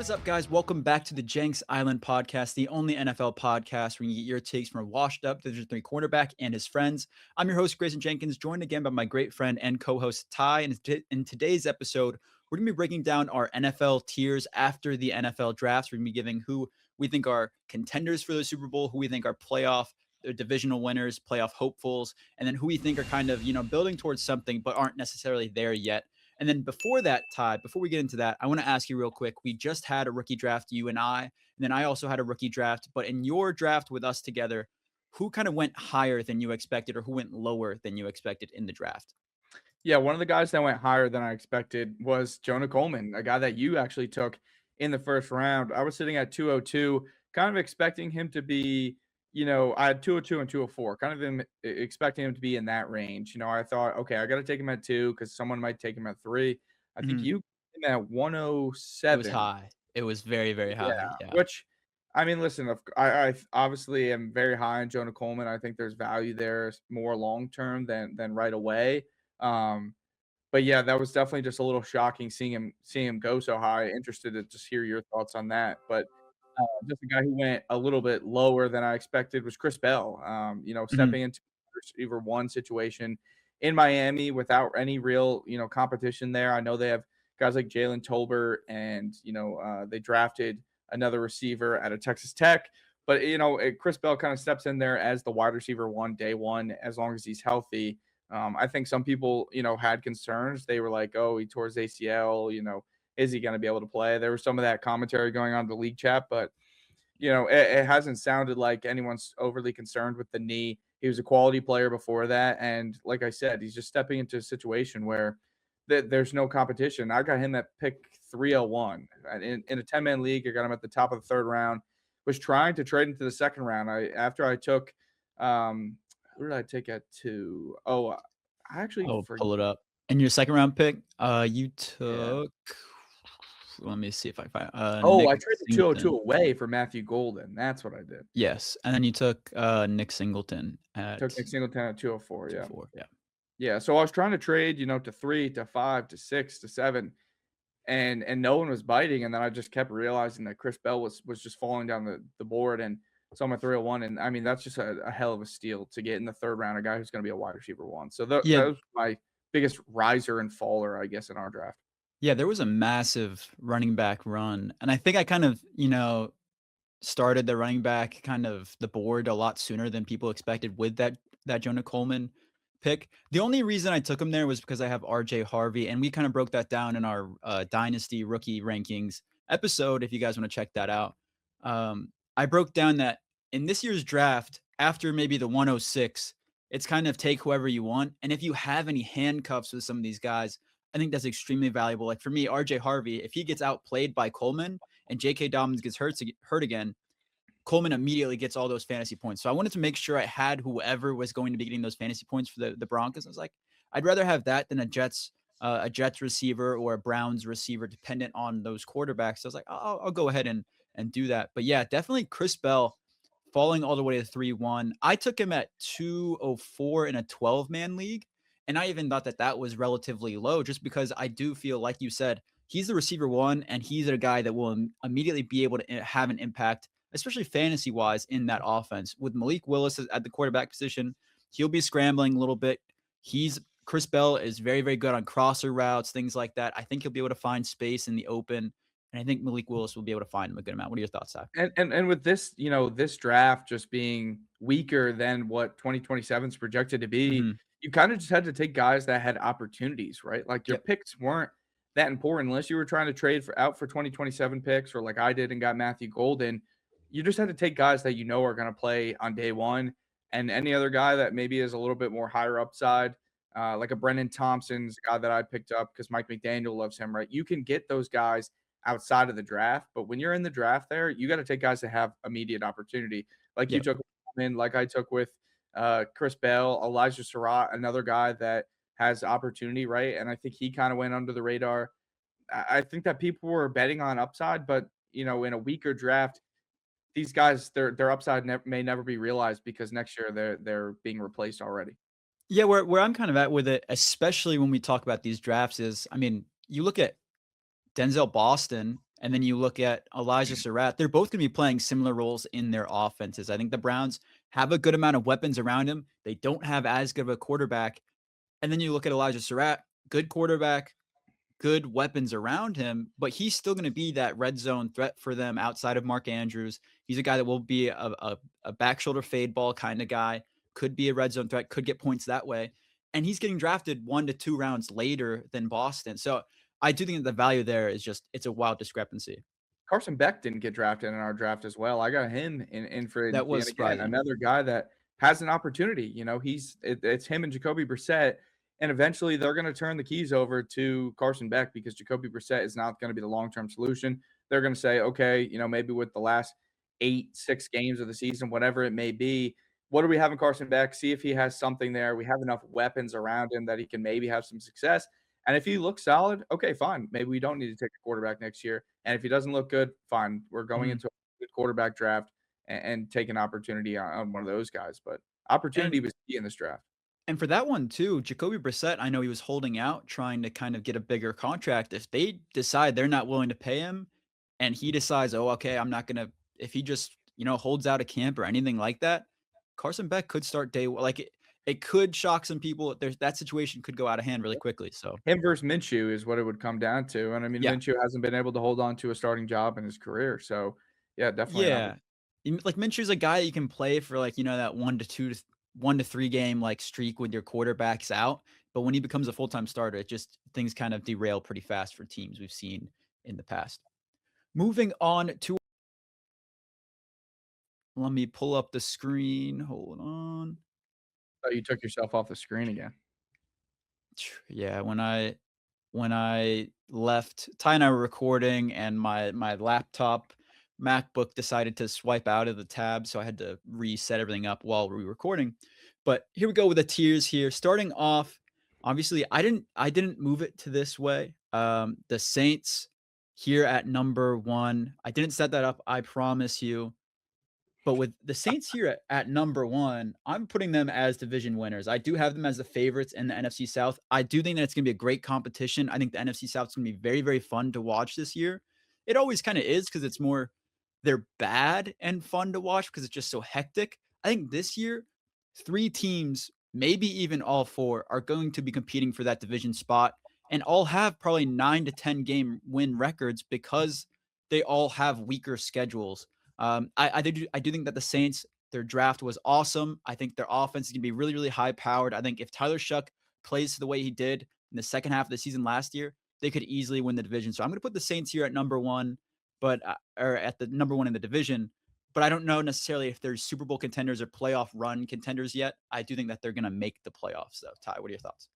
What's up, guys? Welcome back to the Jenks Island podcast, the only NFL podcast where you get your takes from a washed-up Division III quarterback and his friends. I'm your host, Grayson Jenkins, joined again by my great friend and co-host, Ty. And in today's episode, we're going to be breaking down our NFL tiers after the NFL drafts. We're going to be giving who we think are contenders for the Super Bowl, who we think are playoff divisional winners, playoff hopefuls, and then who we think are kind of, building towards something but aren't necessarily there yet. And then before that, Ty, before we get into that, I want to ask you real quick. We just had a rookie draft, you and I, and then I also had a rookie draft. But in your draft with us together, who kind of went higher than you expected or who went lower than you expected in the draft? Yeah, one of the guys that went higher than I expected was Jonah Coleman, a guy that you actually took in the first round. I was sitting at 202, kind of expecting him to be, I had 202 and 204, kind of expecting him to be in that range. I thought, okay, I got to take him at 2 because someone might take him at 3. I think Mhm. you took him at It was 107. high. It was very, very high. Yeah, Yeah. which I mean, listen, I obviously am very high on Jonah Coleman. I think there's value there more long term than right away. Um, but yeah, that was definitely just a little shocking seeing him go so high. Interested to just hear your thoughts on that. But just a guy who went a little bit lower than I expected was Chris Bell. Mhm. Stepping into receiver one situation in Miami without any real competition there. I know they have guys like Jalen Tolbert, and they drafted another receiver out of Texas Tech. But Chris Bell kind of steps in there as the wide receiver one day one, as long as he's healthy. I think some people, had concerns. They were like, "Oh, he tore his ACL. Is he going to be able to play?" There was some of that commentary going on in the league chat, but it hasn't sounded like anyone's overly concerned with the knee. He was a quality player before that, and like I said, he's just stepping into a situation where there's no competition. I got him at pick 301 in a 10-man league. I got him at the top of the third round. Was trying to trade into the second round. After I took who did I take at 2? Oh, I actually I'll forget. pull it up. And your second round pick, you Yeah. took, let me see if I find Oh, Nick I traded 202 Singleton. away for Matthew Golden. That's what I did. Yes. And then you took Nick Singleton Took at Nick Singleton at 204, yeah. 2-4. Yeah. Yeah, so I was trying to trade, to 3, to 5, to 6, to 7, and no one was biting, and then I just kept realizing that Chris Bell was just falling down the board, and so I'm at 301, and I mean, that's just a hell of a steal to get in the third round, a guy who's gonna be a wide receiver one. So Yeah. that was my biggest riser and faller, I guess, in our draft. Yeah, there was a massive running back run, and I think I kind of, started the running back kind of the board a lot sooner than people expected with that Jonah Coleman pick. The only reason I took him there was because I have RJ Harvey, and we kind of broke that down in our Dynasty rookie rankings episode. If you guys want to check that out, I broke down that in this year's draft, after maybe the 106, it's kind of take whoever you want, and if you have any handcuffs with some of these guys, I think that's extremely valuable. Like for me, RJ Harvey, if he gets outplayed by Coleman and J.K. Dobbins gets hurt again, Coleman immediately gets all those fantasy points. So I wanted to make sure I had whoever was going to be getting those fantasy points for the Broncos. I was like, I'd rather have that than a Jets receiver or a Browns receiver, dependent on those quarterbacks. So I was like, I'll go ahead and do that. But yeah, definitely Chris Bell falling all the way to 3-1. I took him at 204 in a 12-man league. And I even thought that was relatively low just because I do feel, like you said, he's the receiver one and he's a guy that will immediately be able to have an impact, especially fantasy wise, in that offense. With Malik Willis at the quarterback position, he'll be scrambling a little bit. Chris Bell is very, very good on crosser routes, things like that. I think he'll be able to find space in the open. And I think Malik Willis will be able to find him a good amount. What are your thoughts, Ty? And with this, this draft just being weaker than what 2027 is projected to be, Mhm. you kind of just had to take guys that had opportunities, right? Like your Yep. picks weren't that important unless you were trying to trade for 2027 picks, or like I did and got Matthew Golden. You just had to take guys that are going to play on day one, and any other guy that maybe is a little bit more higher upside, like a Brendan Thompson's a guy that I picked up because Mike McDaniel loves him, right? You can get those guys outside of the draft. But when you're in the draft there, you got to take guys that have immediate opportunity. Like you Yep. took like I took with Chris Bell, Elijah Surratt, another guy that has opportunity, right? And I think he kind of went under the radar. I think that people were betting on upside, but in a weaker draft, these guys their upside may never be realized because next year they're being replaced already. Yeah, where I'm kind of at with it, especially when we talk about these drafts, is I mean, you look at Denzel Boston And then you look at Elijah Surratt, they're both going to be playing similar roles in their offenses. I think the Browns have a good amount of weapons around him. They don't have as good of a quarterback. And then you look at Elijah Surratt, good quarterback, good weapons around him, but he's still going to be that red zone threat for them outside of Mark Andrews. He's a guy that will be a back shoulder fade ball kind of guy, could be a red zone threat, could get points that way. And he's getting drafted 1 to 2 rounds later than Boston. So I do think that the value there is just, it's a wild discrepancy. Carson Beck didn't get drafted in our draft as well. I got him in for That and was again, surprising. another guy that has an opportunity. It's him and Jacoby Brissett, and eventually they're going to turn the keys over to Carson Beck because Jacoby Brissett is not going to be the long term solution. They're going to say, okay, maybe with the last 6 games of the season, whatever it may be, what do we have in Carson Beck? See if he has something there. We have enough weapons around him that he can maybe have some success. And if he looks solid, okay, fine. Maybe we don't need to take a quarterback next year. And if he doesn't look good, fine. We're going Mhm. into a good quarterback draft and take an opportunity on one of those guys. But opportunity And was key in this draft. And for that one too, Jacoby Brissett, I know he was holding out, trying to kind of get a bigger contract. If they decide they're not willing to pay him, and he decides, oh, okay, I'm not gonna. If he just holds out a camp or anything like that, Carson Beck could start like it could shock some people. There's that situation could go out of hand really quickly. So Him versus Minshew is what it would come down to. And I mean, yeah, Minshew hasn't been able to hold on to a starting job in his career. So yeah, definitely an yeah, opportunity. Like Minshew's a guy you can play for like that 1 to 3 game like streak with your quarterbacks out. But when he becomes a full time starter, it just things kind of derail pretty fast for teams we've seen in the past. Moving on to let me pull up the screen. Hold on. Oh, you took yourself off the screen again. Yeah, when I left, Ty and I were recording, and my laptop MacBook decided to swipe out of the tab, so I had to reset everything up while we were recording. But here we go with the tiers here. Starting off, obviously, I didn't move it to this way. The Saints here at number one. I didn't set that up. I promise you. But with the Saints here at number one, I'm putting them as division winners. I do have them as the favorites in the NFC South. I do think that it's going to be a great competition. I think the NFC South is going to be very, very fun to watch this year. It always kind of is because it's more, they're bad and fun to watch because it's just so hectic. I think this year, 3 teams, maybe even all 4, are going to be competing for that division spot and all have probably 9 to 10 game win records because they all have weaker schedules. I do think that the Saints, their draft was awesome. I think their offense is going to be really, really high powered. I think if Tyler Shuck plays the way he did in the second half of the season last year, they could easily win the division. So I'm going to put the Saints here at number one, but or at the number one in the division. But I don't know necessarily if they're Super Bowl contenders or playoff run contenders yet. I do think that they're going to make the playoffs, though. Ty, what are your thoughts?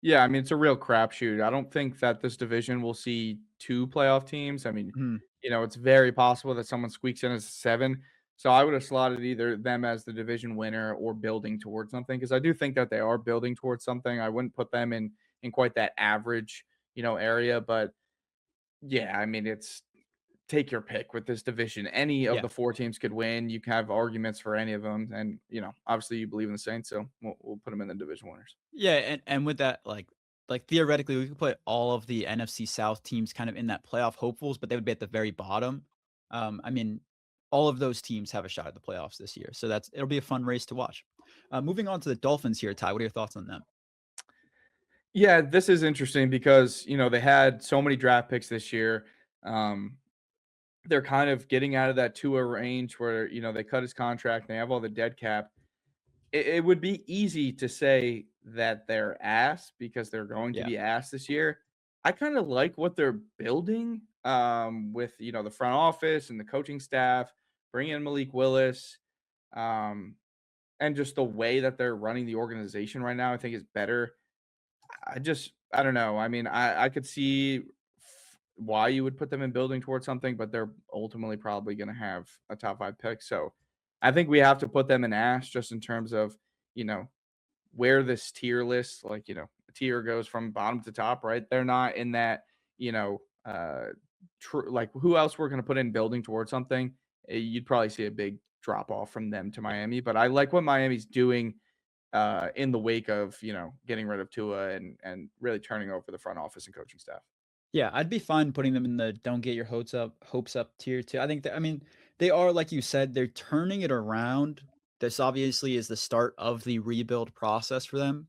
Yeah, I mean, it's a real crapshoot. I don't think that this division will see 2 playoff teams. I mean, Mhm. it's very possible that someone squeaks in as a 7. So I would have slotted either them as the division winner or building towards something because I do think that they are building towards something. I wouldn't put them in quite that average, area, but yeah, I mean, it's take your pick with this division. Any of Yeah. the 4 teams could win. You can have arguments for any of them, and obviously you believe in the Saints, so we'll put them in the division winners. Yeah, and with that, like theoretically, we could put all of the NFC South teams kind of in that playoff hopefuls, but they would be at the very bottom. I mean, all of those teams have a shot at the playoffs this year, so it'll be a fun race to watch. Moving on to the Dolphins here, Ty. What are your thoughts on them? Yeah, this is interesting because, they had so many draft picks this year. Um, they're kind of getting out of that Tua range where, they cut his contract and they have all the dead cap. It would be easy to say that they're ass because they're going to Yeah, be ass this year. I kind of like what they're building with, the front office and the coaching staff, bring in Malik Willis, um, and just the way that they're running the organization right now, I think is better. I don't know. I mean, I could see why you would put them in building towards something, but they're ultimately probably going to have a top 5 pick. So I think we have to put them in ash just in terms of, you know, where this tier list, like, a tier goes from bottom to top, right? They're not in that, you know, like who else we're going to put in building towards something. You'd probably see a big drop off from them to Miami, but I like what Miami's doing in the wake of, getting rid of Tua and really turning over the front office and coaching staff. Yeah, I'd be fine putting them in the don't get your hopes up tier too. I think that I mean, they are like you said, they're turning it around. This obviously is the start of the rebuild process for them.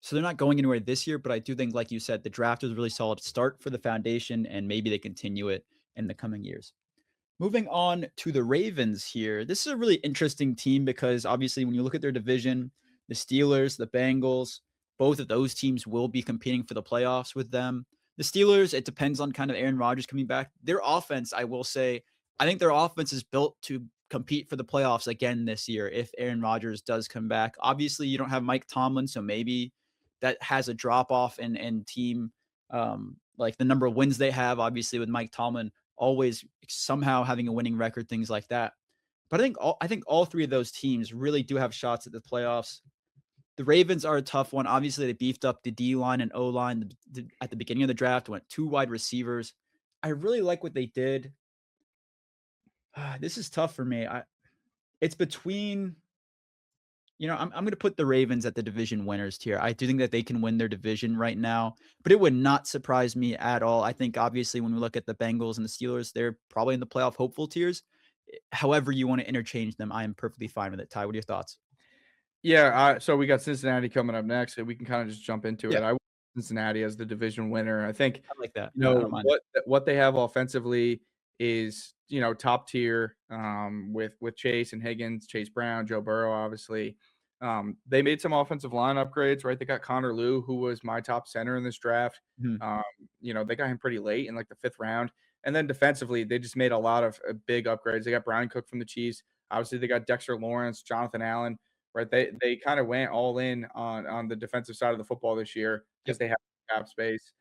So they're not going anywhere this year, but I do think, like you said, the draft was a really solid start for the foundation, and maybe they continue it in the coming years. Moving on to the Ravens here. This is a really interesting team because obviously, when you look at their division, the Steelers, the Bengals, both of those teams will be competing for the playoffs with them. The Steelers, it depends on kind of Aaron Rodgers coming back. Their offense, I will say, I think their offense is built to compete for the playoffs again this year if Aaron Rodgers does come back. Obviously, you don't have Mike Tomlin, so maybe that has a drop off in team like the number of wins they have. Obviously, with Mike Tomlin always somehow having a winning record, things like that. But I think all three of those teams really do have shots at the playoffs. The Ravens are a tough one. Obviously, they beefed up the D line and O line at the beginning of the draft. Went two wide receivers. I really like what they did. This is tough for me. It's between I'm going to put the Ravens at the division winners tier. I do think that they can win their division right now, but it would not surprise me at all. I think obviously when we look at the Bengals and the Steelers, they're probably in the playoff hopeful tiers. However, you want to interchange them, I am perfectly fine with it. Ty, what are your thoughts? Yeah, so we got Cincinnati coming up next, and we can kind of just jump into Yeah, it. I want Cincinnati as the division winner. I think, I like that. you I don't know, mind it. what they have offensively is, top tier, with Chase and Higgins, Chase Brown, Joe Burrow, obviously. They made some offensive line upgrades, right? They got Connor Lew, who was my top center in this draft. Mhm. Um, they got him pretty late in like the fifth round. And then defensively, they just made a lot of big upgrades. They got Brian Cook from the Chiefs. Obviously, they got Dexter Lawrence, Jonathan Allen, right? They kind of went all in on the defensive side of the football this year because Yep. they have cap space.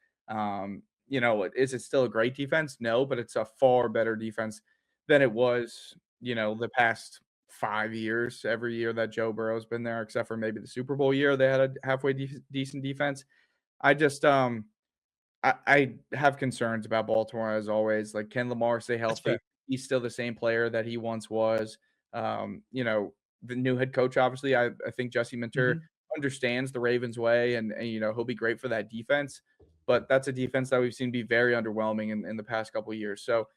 Is it still a great defense? No, but it's a far better defense than it was, the past 5 years. Every year that Joe Burrow's been there, except for maybe the Super Bowl year, they had a halfway decent defense. I just I have concerns about Baltimore as always. Like, can Lamar stay That's healthy? fair. He's still the same player that he once was. The new head coach, obviously, I think Jesse Minter Mhm. understands the Ravens way, and he'll be great for that defense. But that's a defense that we've seen be very underwhelming in the past couple of years. So,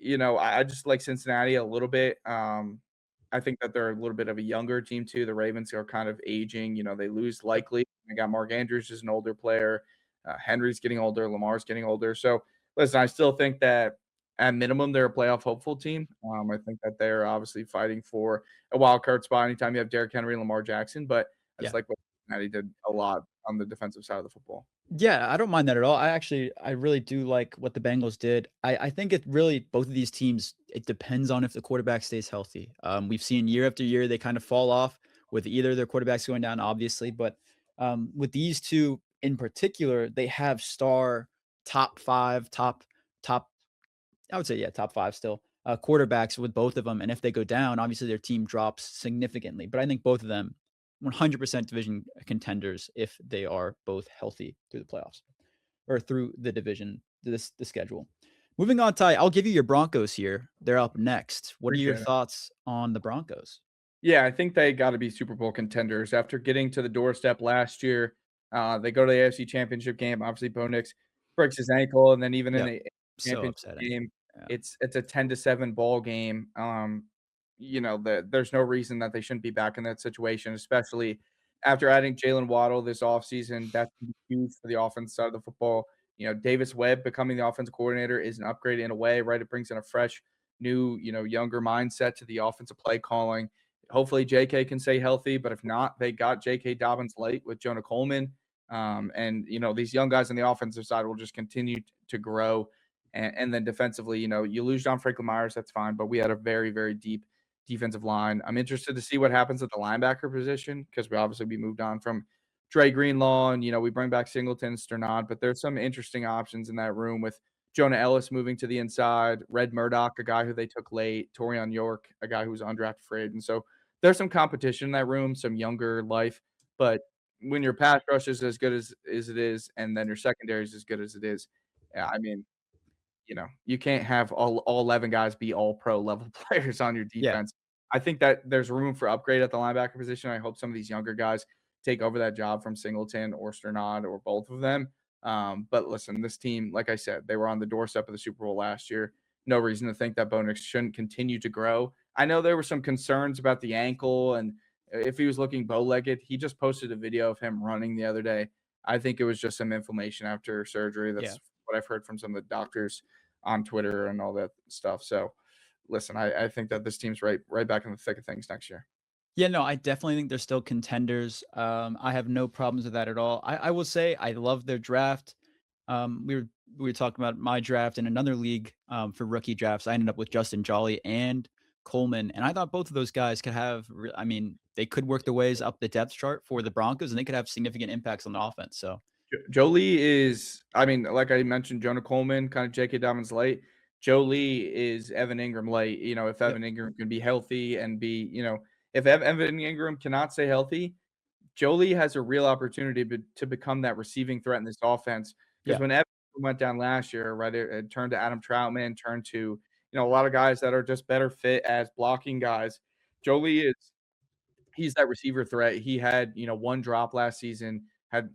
I just like Cincinnati a little bit. I think that they're a little bit of a younger team too. The Ravens are kind of aging. They lose Yep. likely. They got Mark Andrews, is an older player. Henry's getting older. Lamar's getting older. So listen, I still think that at minimum they're a playoff hopeful team. I think that they're obviously fighting for a wild card spot anytime you have Derrick Henry and Lamar Jackson. But I just Yeah. like what Cincinnati did a lot on the defensive side of the football. Yeah, I don't mind that at all. I really do like what the Bengals did. I think it really both of these teams, it depends on if the quarterback stays healthy. We've seen year after year they kind of fall off with either their quarterbacks going down, obviously, but with these two in particular, they have star top five, top I would say, yeah, top 5 still, quarterbacks with both of them, and if they go down, obviously, their team drops significantly, but I think both of them 100% division contenders if they are both healthy through the playoffs or through the division, the schedule. Moving on, Ty, I'll give you your Broncos here. They're up next. What are your Appreciate it. thoughts on the Broncos? Yeah, I think they got to be Super Bowl contenders after getting to the doorstep last year. They go to the AFC Championship game. Obviously, Bo Nix breaks his ankle, and then even in Yep. the So championship upsetting. game, Yeah. it's a 10-7 ball game. There's no reason that they shouldn't be back in that situation, especially after adding Jalen Waddle this offseason. That's gonna be huge for the offense side of the football. Davis Webb becoming the offensive coordinator is an upgrade in a way, right? It brings in a fresh, new, younger mindset to the offensive play calling. Hopefully, JK can stay healthy, but if not, they got JK Dobbins late with Jonah Coleman. And these young guys on the offensive side will just continue to grow. And then defensively, you lose John Franklin Myers, that's fine, but we had a very, very deep defensive line. I'm interested to see what happens at the linebacker position because we moved on from Dre Greenlaw and we bring back Singleton and Sternad, but there's some interesting options in that room with Jonah Ellis moving to the inside, Red Murdoch, a guy who they took late, Torian York, a guy who was undrafted free agent. So there's some competition in that room, some younger life, but when your pass rush is as good as it is, and then your secondary is as good as it is, yeah, I mean, you can't have all 11 guys be all pro level players on your Yeah. defense. I think that there's room for upgrade at the linebacker position. I hope some of these younger guys take over that job from Singleton or Sternad or both of them. But listen, this team, like I said, they were on the doorstep of the Super Bowl last year. No reason to think that Bo Nix shouldn't continue to grow. I know there were some concerns about the ankle and if he was looking bow-legged. He just posted a video of him running the other day. I think it was just some inflammation after surgery. Yeah. That's what I've heard from some of the doctors on Twitter and all that stuff. So, listen, I think that this team's right back in the thick of things next year. Yeah, no, I definitely think they're still contenders. I have no problems with that at all. I will say I love their draft. We were talking about my draft in another league for rookie drafts. I ended up with Justin Jolly and Coleman, and I thought both of those guys could have. I mean, they could work their ways up the depth chart for the Broncos, and they could have significant impacts on the offense. So Jolie is, I mean, like I mentioned, Jonah Coleman, kind of J.K. Dobbins light. Jolie is Evan Ingram light. If yep, Evan Ingram can be healthy and be, if Evan Ingram cannot stay healthy, Jolie has a real opportunity to become that receiving threat in this offense. Because yeah, when Evan went down last year, right, it turned to Adam Troutman, turned to, a lot of guys that are just better fit as blocking guys. Jolie is he's that receiver threat. He had, one drop last season.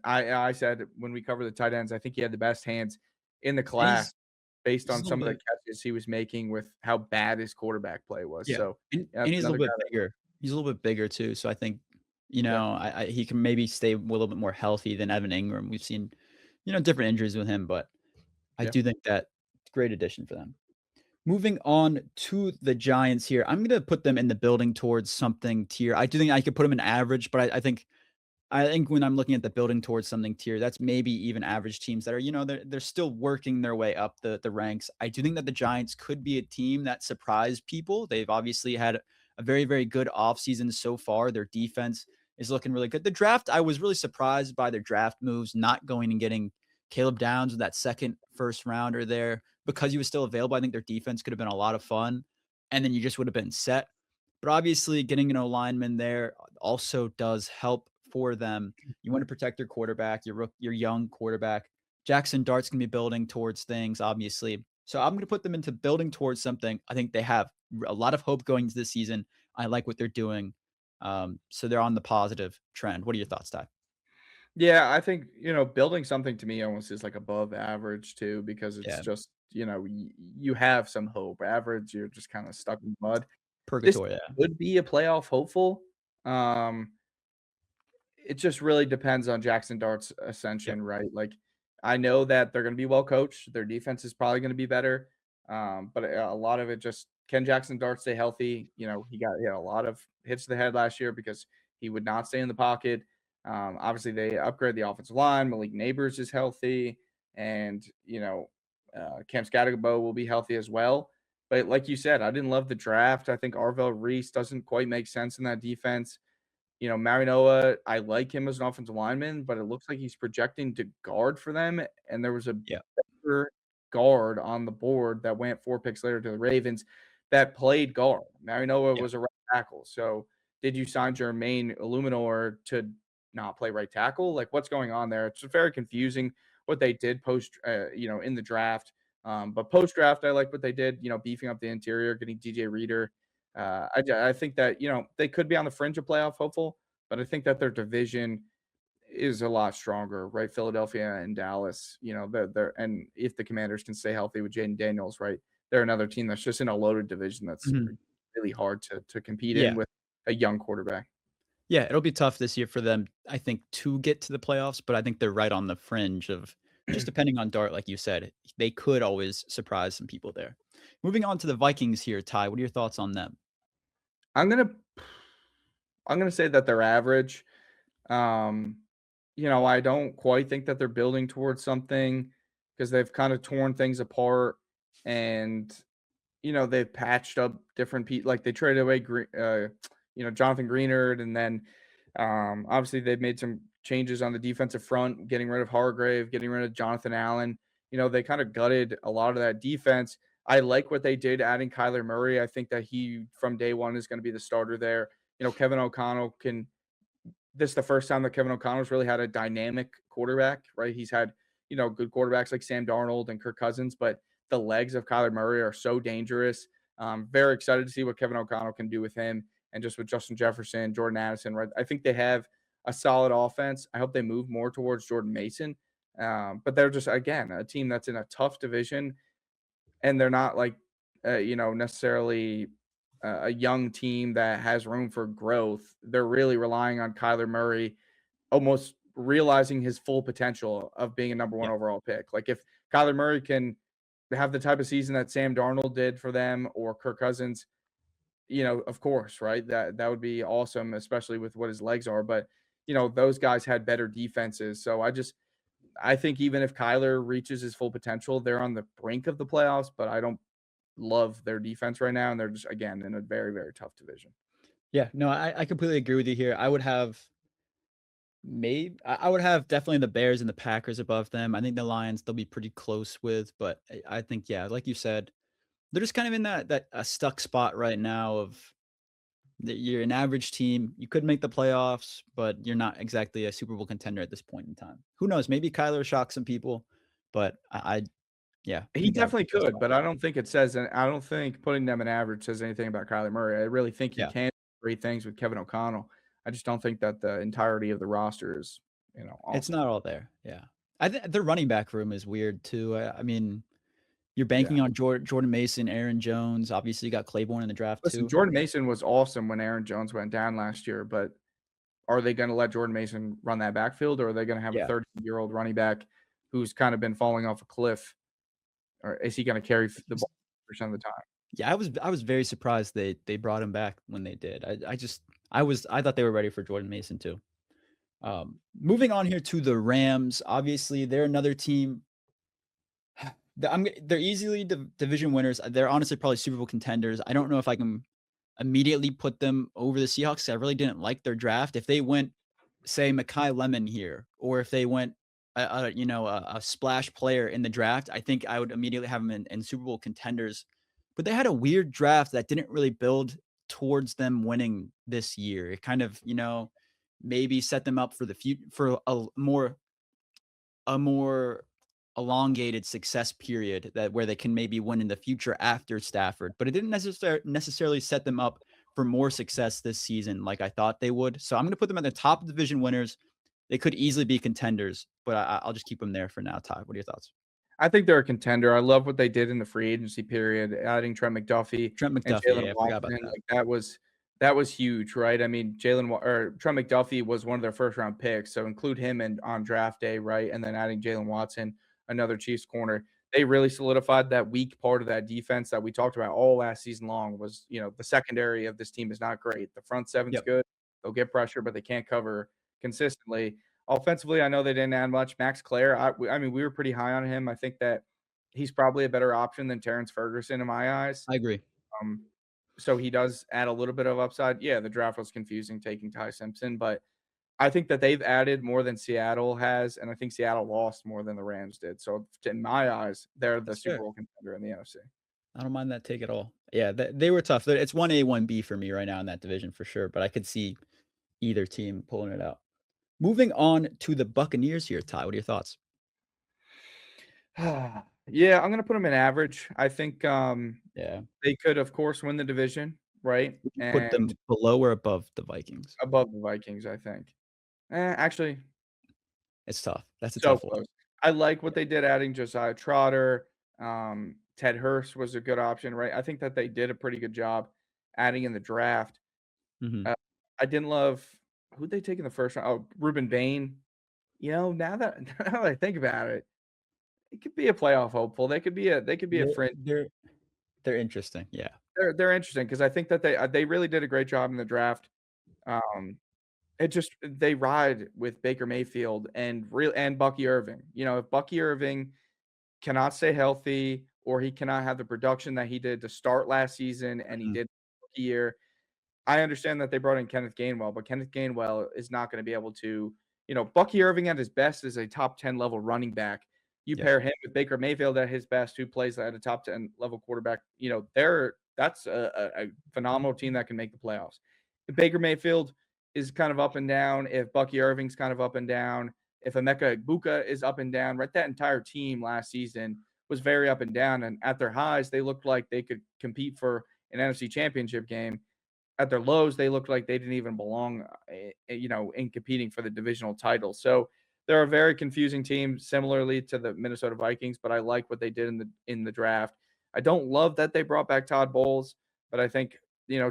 I said when we cover the tight ends, I think he had the best hands in the and class based he's on a little some of the bit. catches he was making with how bad his quarterback play was. Yeah, So yeah, and that's he's a another little guy bit that bigger. He's a little bit bigger too, so I think, yeah, I he can maybe stay a little bit more healthy than Evan Ingram. We've seen, different injuries with him, but I yeah. do think that great addition for them. Moving on to the Giants here, I'm gonna put them in the building towards something tier. I do think I could put them in average, but I think when I'm looking at the building towards something tier, that's maybe even average teams that are, they're still working their way up the ranks. I do think that the Giants could be a team that surprised people. They've obviously had a very, very good offseason so far. Their defense is looking really good. The draft, I was really surprised by their draft moves, not going and getting Caleb Downs with that second first rounder there because he was still available. I think their defense could have been a lot of fun, and then you just would have been set. But obviously, getting an O lineman there also does help for them. You want to protect your quarterback, your young quarterback. Jackson Dart's gonna be building towards things, obviously. So I'm gonna put them into building towards something. I think they have a lot of hope going into this season. I like what they're doing. So they're on the positive trend. What are your thoughts, Ty? Yeah, I think, building something to me almost is like above average too, because it's Yeah, just, you have some hope. Average, you're just kind of stuck in mud. This purgatory. Yeah, would be a playoff hopeful. Um, It just really depends on Jackson Dart's yep. ascension, right? Like, I know that they're gonna be well coached, their defense is probably gonna be better, but a lot of it just can Jackson Dart stay healthy? He had a lot of hits to the head last year because he would not stay in the pocket. Obviously, they upgrade the offensive line, Malik Neighbors is healthy, and, Cam Scatterbo will be healthy as well. But like you said, I didn't love the draft. I think Arvell Reese doesn't quite make sense in that defense. Marinoa, I like him as an offensive lineman, but it looks like he's projecting to guard for them, and there was a Yeah. better guard on the board that went 4 picks later to the Ravens that played guard. Marinoa Yeah. was a right tackle, so did you sign Jermaine Illuminor to not play right tackle? Like, what's going on there? It's very confusing what they did post, in the draft. But post draft, I like what they did, beefing up the interior, getting DJ Reader. I think that, they could be on the fringe of playoff hopeful, but I think that their division is a lot stronger, right? Philadelphia and Dallas, they're and if the Commanders can stay healthy with Jaden Daniels, right? They're another team that's just in a loaded division that's Mhm. really hard to compete in Yeah. with a young quarterback. Yeah, it'll be tough this year for them, I think, to get to the playoffs, but I think they're right on the fringe of just depending on Dart, like you said, they could always surprise some people there. Moving on to the Vikings here, Ty, what are your thoughts on them? I'm gonna I'm gonna say that they're average. Um, I don't quite think that they're building towards something because they've kind of torn things apart and they've patched up different people. Like they traded away, Jonathan Greenard, and then obviously they've made some changes on the defensive front, getting rid of Hargrave, getting rid of Jonathan Allen. They kind of gutted a lot of that defense. I like what they did adding Kyler Murray. I think that he from day one is going to be the starter there. Kevin O'Connell can this is the first time that Kevin O'Connell's really had a dynamic quarterback, right? He's had, good quarterbacks like Sam Darnold and Kirk Cousins, but the legs of Kyler Murray are so dangerous. Very excited to see what Kevin O'Connell can do with him and just with Justin Jefferson, Jordan Addison, right? I think they have a solid offense. I hope they move more towards Jordan Mason. But they're just, again, a team that's in a tough division, and they're not like, necessarily a young team that has room for growth. They're really relying on Kyler Murray almost realizing his full potential of being a number one Yeah. overall pick. Like if Kyler Murray can have the type of season that Sam Darnold did for them or Kirk Cousins, of course, right? That would be awesome, especially with what his legs are. But those guys had better defenses. So I think even if Kyler reaches his full potential, they're on the brink of the playoffs, but I don't love their defense right now. And they're just, again, in a very, very tough division. Yeah, no, I completely agree with you here. I would have I would have definitely the Bears and the Packers above them. I think the Lions they'll be pretty close with, but I think yeah, like you said, they're just kind of in that a stuck spot right now of that you're an average team. You could make the playoffs, but you're not exactly a Super Bowl contender at this point in time. Who knows? Maybe Kyler shocks some people, but I yeah, I He think that would definitely be their could, spot. but I don't think putting them in average says anything about Kyler Murray. I really think he Yeah, can do great things with Kevin O'Connell. I just don't think that the entirety of the roster is, it's awesome. not all there. Yeah, I think the running back room is weird too. I mean, you're Yeah. banking on Jordan Mason, Aaron Jones. Obviously, you got Claiborne in the draft Listen, too. Jordan Mason was awesome when Aaron Jones went down last year, but are they gonna let Jordan Mason run that backfield, or are they gonna have a Yeah. 30-year-old running back who's kind of been falling off a cliff, or is he gonna carry the ball percent of the time? Yeah, I was very surprised they brought him back when they did. I thought they were ready for Jordan Mason too. Moving on here to the Rams. Obviously, they're another team. They're easily division winners. They're honestly probably Super Bowl contenders. I don't know if I can immediately put them over the Seahawks. I really didn't like their draft. If they went, say, Makai Lemon here, or if they went, a splash player in the draft, I think I would immediately have them in Super Bowl contenders. But they had a weird draft that didn't really build towards them winning this year. It kind of, maybe set them up for the future for a more elongated success period that where they can maybe win in the future after Stafford, but it didn't necessarily set them up for more success this season like I thought they would. So I'm going to put them at the top of division winners. They could easily be contenders, but I'll just keep them there for now. Ty, what are your thoughts? I think they're a contender. I love what they did in the free agency period, adding Trent McDuffie Trent and McDuffie, Jalen yeah, I forgot about Watson. that. Like that was huge, right? I mean, Trent McDuffie was one of their first round picks, so include him in on draft day, right? And then adding Jalen Watson, another Chiefs corner. They really solidified that weak part of that defense that we talked about all last season long was, the secondary of this team is not great. The front seven's Yep, good. They'll get pressure, but they can't cover consistently. Offensively, I know they didn't add much. Max Clare, I mean, we were pretty high on him. I think that he's probably a better option than Terrence Ferguson in my eyes. I agree. Um, so he does add a little bit of upside. Yeah, the draft was confusing taking Ty Simpson, but I think that they've added more than Seattle has, and I think Seattle lost more than the Rams did. So in my eyes, they're the That's Super fair. Bowl contender in the NFC. I don't mind that take at all. Yeah, they were tough. It's 1A, 1B for me right now in that division for sure, but I could see either team pulling it out. Moving on to the Buccaneers here, Ty. What are your thoughts? Yeah, I'm gonna put them in average. I think Yeah. they could, of course, win the division, right? Would you put them And below or above the Vikings? above the Vikings, I think. Actually, It's tough. That's a so tough one. close. I like what Yeah. they did adding Josiah Trotter. Ted Hurst was a good option, right? I think that they did a pretty good job adding in the draft. Mhm. Uh, I didn't love who'd they take in the first round? Oh, Ruben Bain. Now that now that I think about it, it could be a playoff hopeful. They could be a They're fringe. they're they're interesting. Yeah. They're interesting because I think that they really did a great job in the draft. Um, It just they ride with Baker Mayfield and Bucky Irving. If Bucky Irving cannot stay healthy or he cannot have the production that he did to start last season and he Mhm. did rookie year, I understand that they brought in Kenneth Gainwell, but Kenneth Gainwell is not going to be able to, Bucky Irving at his best is a top 10 level running back. You Yeah. pair him with Baker Mayfield at his best, who plays at a top 10 level quarterback, that's a phenomenal team that can make the playoffs. If Baker Mayfield is kind of up and down, if Bucky Irving's kind of up and down, if Emeka Egbuka is up and down, right? That entire team last season was very up and down. And at their highs, they looked like they could compete for an NFC championship game. At their lows, they looked like they didn't even belong, in competing for the divisional title. So they're a very confusing team, similarly to the Minnesota Vikings, but I like what they did in the draft. I don't love that they brought back Todd Bowles, but I think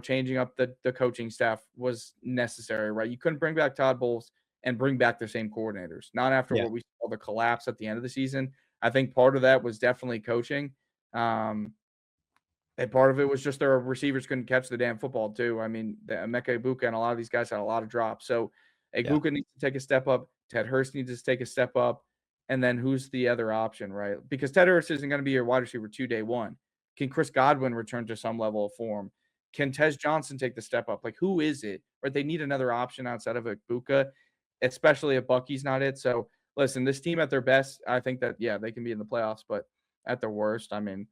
changing up the coaching staff was necessary, right? You couldn't bring back Todd Bowles and bring back the same coordinators, not after Yeah. what we saw the collapse at the end of the season. I think part of that was definitely coaching. And part of it was just their receivers couldn't catch the damn football too. I mean, the Emeka Ibuka and a lot of these guys had a lot of drops. So Yeah. Ibuka needs to take a step up. Ted Hurst needs to take a step up. And then who's the other option, right? Because Ted Hurst isn't going to be your wide receiver 2 day one. Can Chris Godwin return to some level of form? Can Tez Johnson take the step up? Like, who is it? Right? They need another option outside of Ibuka, especially if Bucky's not it. So listen, this team at their best, I think that, yeah, they can be in the playoffs, but at their worst, I mean,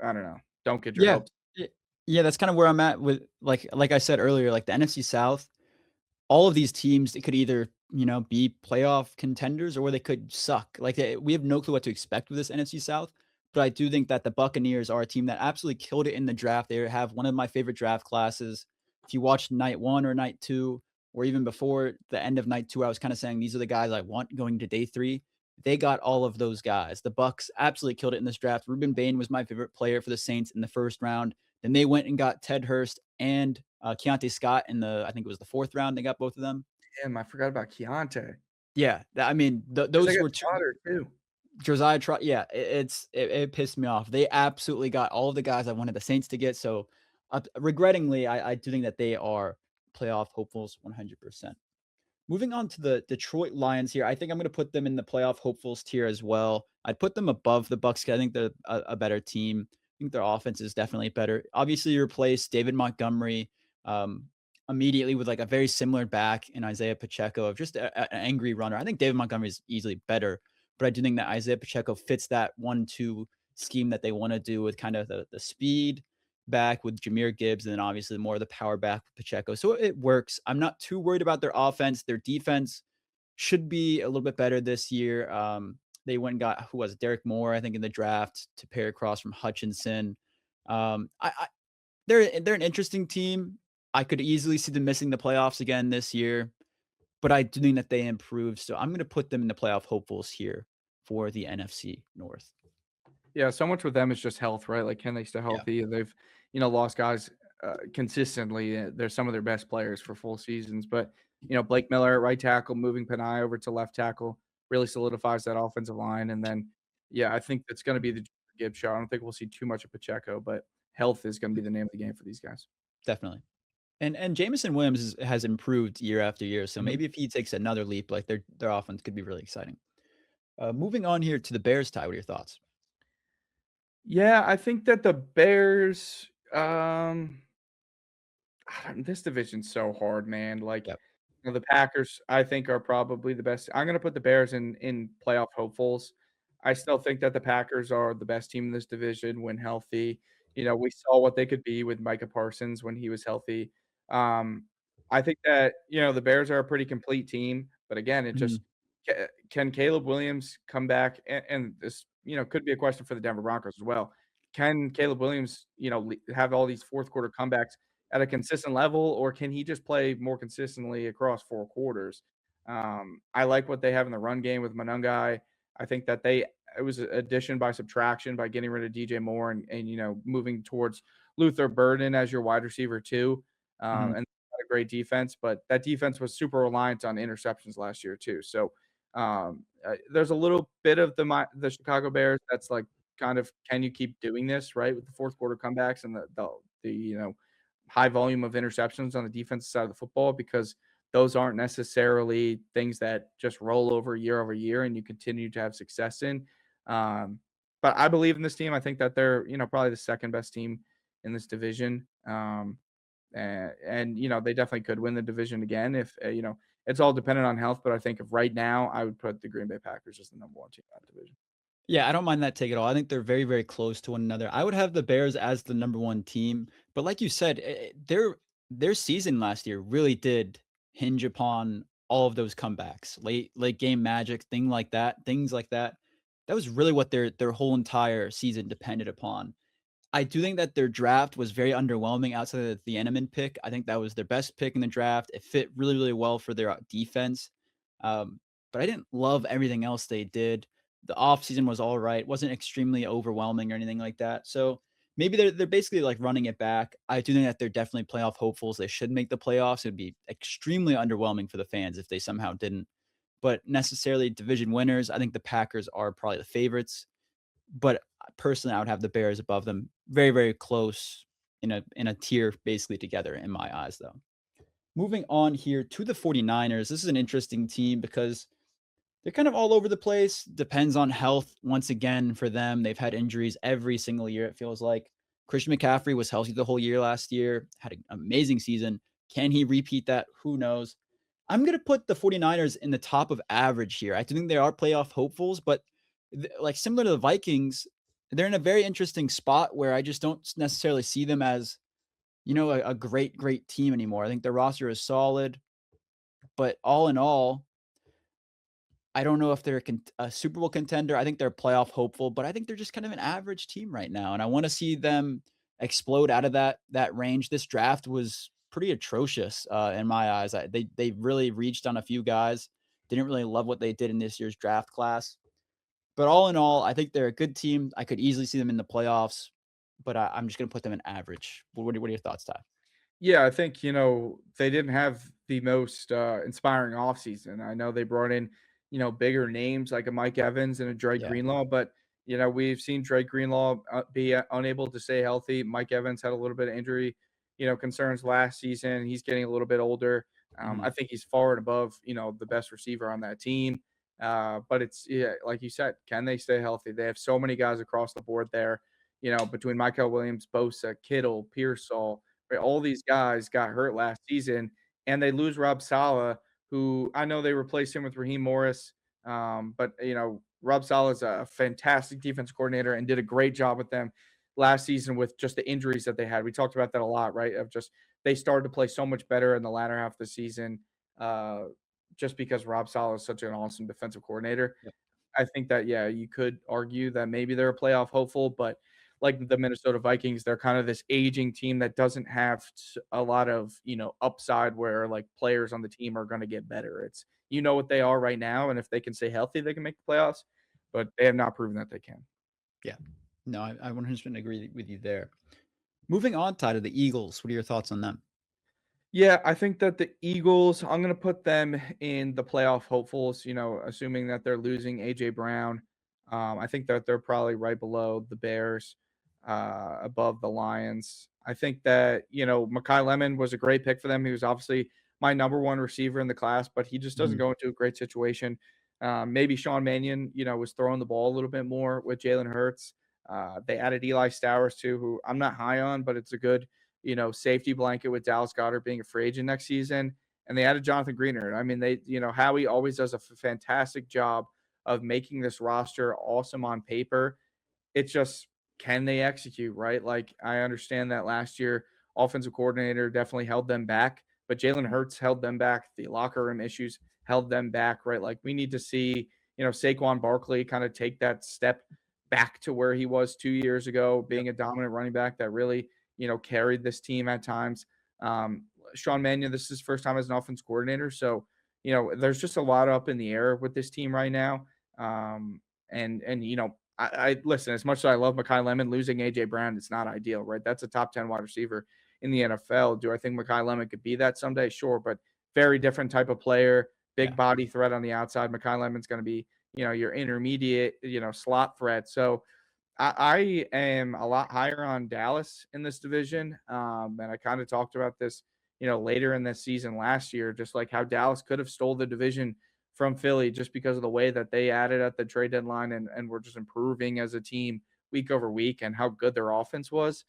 I don't know. Don't get your Yeah. hopes. Y yeah, that's kinda where I'm at with like I said earlier, like, the NFC South, all of these teams, they could either, be playoff contenders or they could suck. Like, we have no clue what to expect with this NFC South, but I do think that the Buccaneers are a team that absolutely killed it in the draft. They have one of my favorite draft classes. If you watched night 1 or night 2, or even before the end of night 2, I was kinda saying, "These are the guys I want going to day 3." They got all of those guys. The Bucks absolutely killed it in this draft. Ruben Bain was my favorite player for the Saints in the 1st round. Then they went and got Ted Hurst and, Keontae Scott in I think it was the 4th round, they got both of them. Damn, I forgot about Keontae. Yeah, I mean, Because they those got were 2. Trotter too. Josiah Trot yeah, it pissed me off. They absolutely got all of the guys I wanted the Saints to get, so, regrettingly, I do think that they are playoff hopefuls 100%. Moving on to the Detroit Lions here, I think I'm gonna put them in the playoff hopefuls tier as well. I'd put them above the Bucks 'cause I think they're a better team. I think their offense is definitely better. Obviously, you replace David Montgomery, um, immediately with, like, a very similar back in Isaiah Pacheco of just an angry runner. I think David Montgomery is easily better, but I do think that Isaiah Pacheco fits that 1-2 scheme that they wanna do with kind of the speed back with Jahmyr Gibbs, and then obviously more of the power back with Pacheco. So it works. I'm not too worried about their offense. Their defense should be a little bit better this year. They went and got who was it? Derek Moore, I think, in the draft to pair across from Hutchinson. I they're an interesting team. I could easily see them missing the playoffs again this year, but I do think that they improved. So I'm going to put them in the playoff hopefuls here for the NFC North. Yeah, so much with them is just health, right? Like, can they stay Yeah. healthy? They've, lost guys consistently. They're some of their best players for full seasons. But, Blake Miller at right tackle, moving Panay over to left tackle really solidifies that offensive line. And then, yeah, I think that's going to be the Gibbs show. I don't think we'll see too much of Pacheco, but health is going to be the name of the game for these guys. Definitely. And Jameson Williams has improved year after year, so Mhm. maybe if he takes another leap, like, their offense could be really exciting. Moving on here to the Bears, Ty, what are your thoughts? Yeah, I think that the Bears, this division's so hard, man. Like, Yep. the Packers, I think, are probably the best. I'm gonna put the Bears in playoff hopefuls. I still think that the Packers are the best team in this division when healthy. We saw what they could be with Micah Parsons when he was healthy. Um, I think that, the Bears are a pretty complete team, but again, it just Mhm. can Caleb Williams come back? And this, could be a question for the Denver Broncos as well. Can Caleb Williams, have all these fourth quarter comebacks at a consistent level, or can he just play more consistently across 4 quarters? I like what they have in the run game with Monangai. I think that it was addition by subtraction by getting rid of DJ Moore and moving towards Luther Burden as your wide receiver too. Mhm. And a great defense, but that defense was super reliant on interceptions last year too. So there's a little bit of the Chicago Bears that's like kind of, can you keep doing this right with the fourth quarter comebacks and the high volume of interceptions on the defensive side of the football, because those aren't necessarily things that just roll over year and you continue to have success in. But I believe in this team. I think that they're, probably the second best team in this division. And they definitely could win the division again if, it's all dependent on health. But I think if right now, I would put the Green Bay Packers as the number one team in that division. Yeah, I don't mind that take at all. I think they're very, very close to one another. I would have the Bears as the number 1 team, but like you said, their season last year really did hinge upon all of those comebacks, late game magic, things like that. That was really what their whole entire season depended upon. I do think that their draft was very underwhelming outside of the Eneman pick. I think that was their best pick in the draft. It fit really, really well for their defense. Um, but I didn't love everything else they did. The offseason was all right, wasn't extremely overwhelming or anything like that. So maybe they're basically like running it back. I do think that they're definitely playoff hopefuls. They should make the playoffs. It'd be extremely underwhelming for the fans if they somehow didn't. But necessarily division winners, I think the Packers are probably the favorites. But personally, I would have the Bears above them, very, very close in a tier basically together in my eyes, though. Moving on here to the 49ers. This is an interesting team because they're kind of all over the place. Depends on health. Once again, for them, they've had injuries every single year, it feels like. Christian McCaffrey was healthy the whole year last year, had an amazing season. Can he repeat that? Who knows? I'm going to put the 49ers in the top of average here. I do think they are playoff hopefuls, but like similar to the Vikings, they're in a very interesting spot where I just don't necessarily see them as, a great, great team anymore. I think their roster is solid, but all in all, I don't know if they're a Super Bowl contender. I think they're playoff hopeful, but I think they're just kind of an average team right now, and I wanna see them explode out of that range. This draft was pretty atrocious, in my eyes. They really reached on a few guys. Didn't really love what they did in this year's draft class. But all in all, I think they're a good team. I could easily see them in the playoffs, but I'm just gonna put them in average. What are your thoughts, Ty? Yeah, I think, they didn't have the most inspiring offseason. I know they brought in, bigger names like a Mike Evans and a Dre Yeah. Greenlaw, but, we've seen Dre Greenlaw be unable to stay healthy. Mike Evans had a little bit of injury, concerns last season. He's getting a little bit older. I Mhm. think he's far and above, the best receiver on that team. But it's, yeah, like you said, can they stay healthy? They have so many guys across the board there, between Michael Williams, Bosa, Kittle, Pearsall, right? All these guys got hurt last season, and they lose Rob Saleh, who I know they replaced him with Raheem Morris. But Rob Saleh is a fantastic defense coordinator and did a great job with them last season with just the injuries that they had. We talked about that a lot, right? Of just they started to play so much better in the latter half of the season, uh, just because Rob Saleh is such an awesome defensive coordinator. Yep. I think that, yeah, you could argue that maybe they're a playoff hopeful, but like the Minnesota Vikings, they're kind of this aging team that doesn't have a lot of, upside where like players on the team are going to get better. It's, what they are right now. And if they can stay healthy, they can make the playoffs, but they have not proven that they can. Yeah. No, I 100% agree with you there. Moving on, Ty, to the Eagles. What are your thoughts on them? Yeah, I think that the Eagles, I'm going to put them in the playoff hopefuls, assuming that they're losing AJ Brown. I think that they're probably right below the Bears, above the Lions. I think that, Makai Lemon was a great pick for them. He was obviously my number one receiver in the class, but he just doesn't Mhm. go into a great situation. Maybe Sean Mannion, was throwing the ball a little bit more with Jalen Hurts. They added Eli Stowers too, who I'm not high on, but it's a good safety blanket with Dallas Goedert being a free agent next season. And they added Jonathan Greenard. I mean, Howie always does a fantastic job of making this roster awesome on paper. It's just, can they execute, right? Like, I understand that last year, offensive coordinator definitely held them back, but Jalen Hurts held them back. The locker room issues held them back, right? Like, we need to see, Saquon Barkley kind of take that step back to where he was 2 years ago, Yep. being a dominant running back that really, carried this team at times. Sean Mannion, this is his first time as an offense coordinator. So, there's just a lot up in the air with this team right now. I listen, as much as I love Makai Lemon, losing AJ Brown, it's not ideal, right? That's a top 10 wide receiver in the NFL. Do I think Makai Lemon could be that someday? Sure, but very different type of player, big Yeah. body threat on the outside. Makai Lemon's going to be, your intermediate, slot threat. So I am a lot higher on Dallas in this division. And I kind of talked about this, later in this season last year, just like how Dallas could have stole the division from Philly just because of the way that they added at the trade deadline and were just improving as a team week over week and how good their offense was.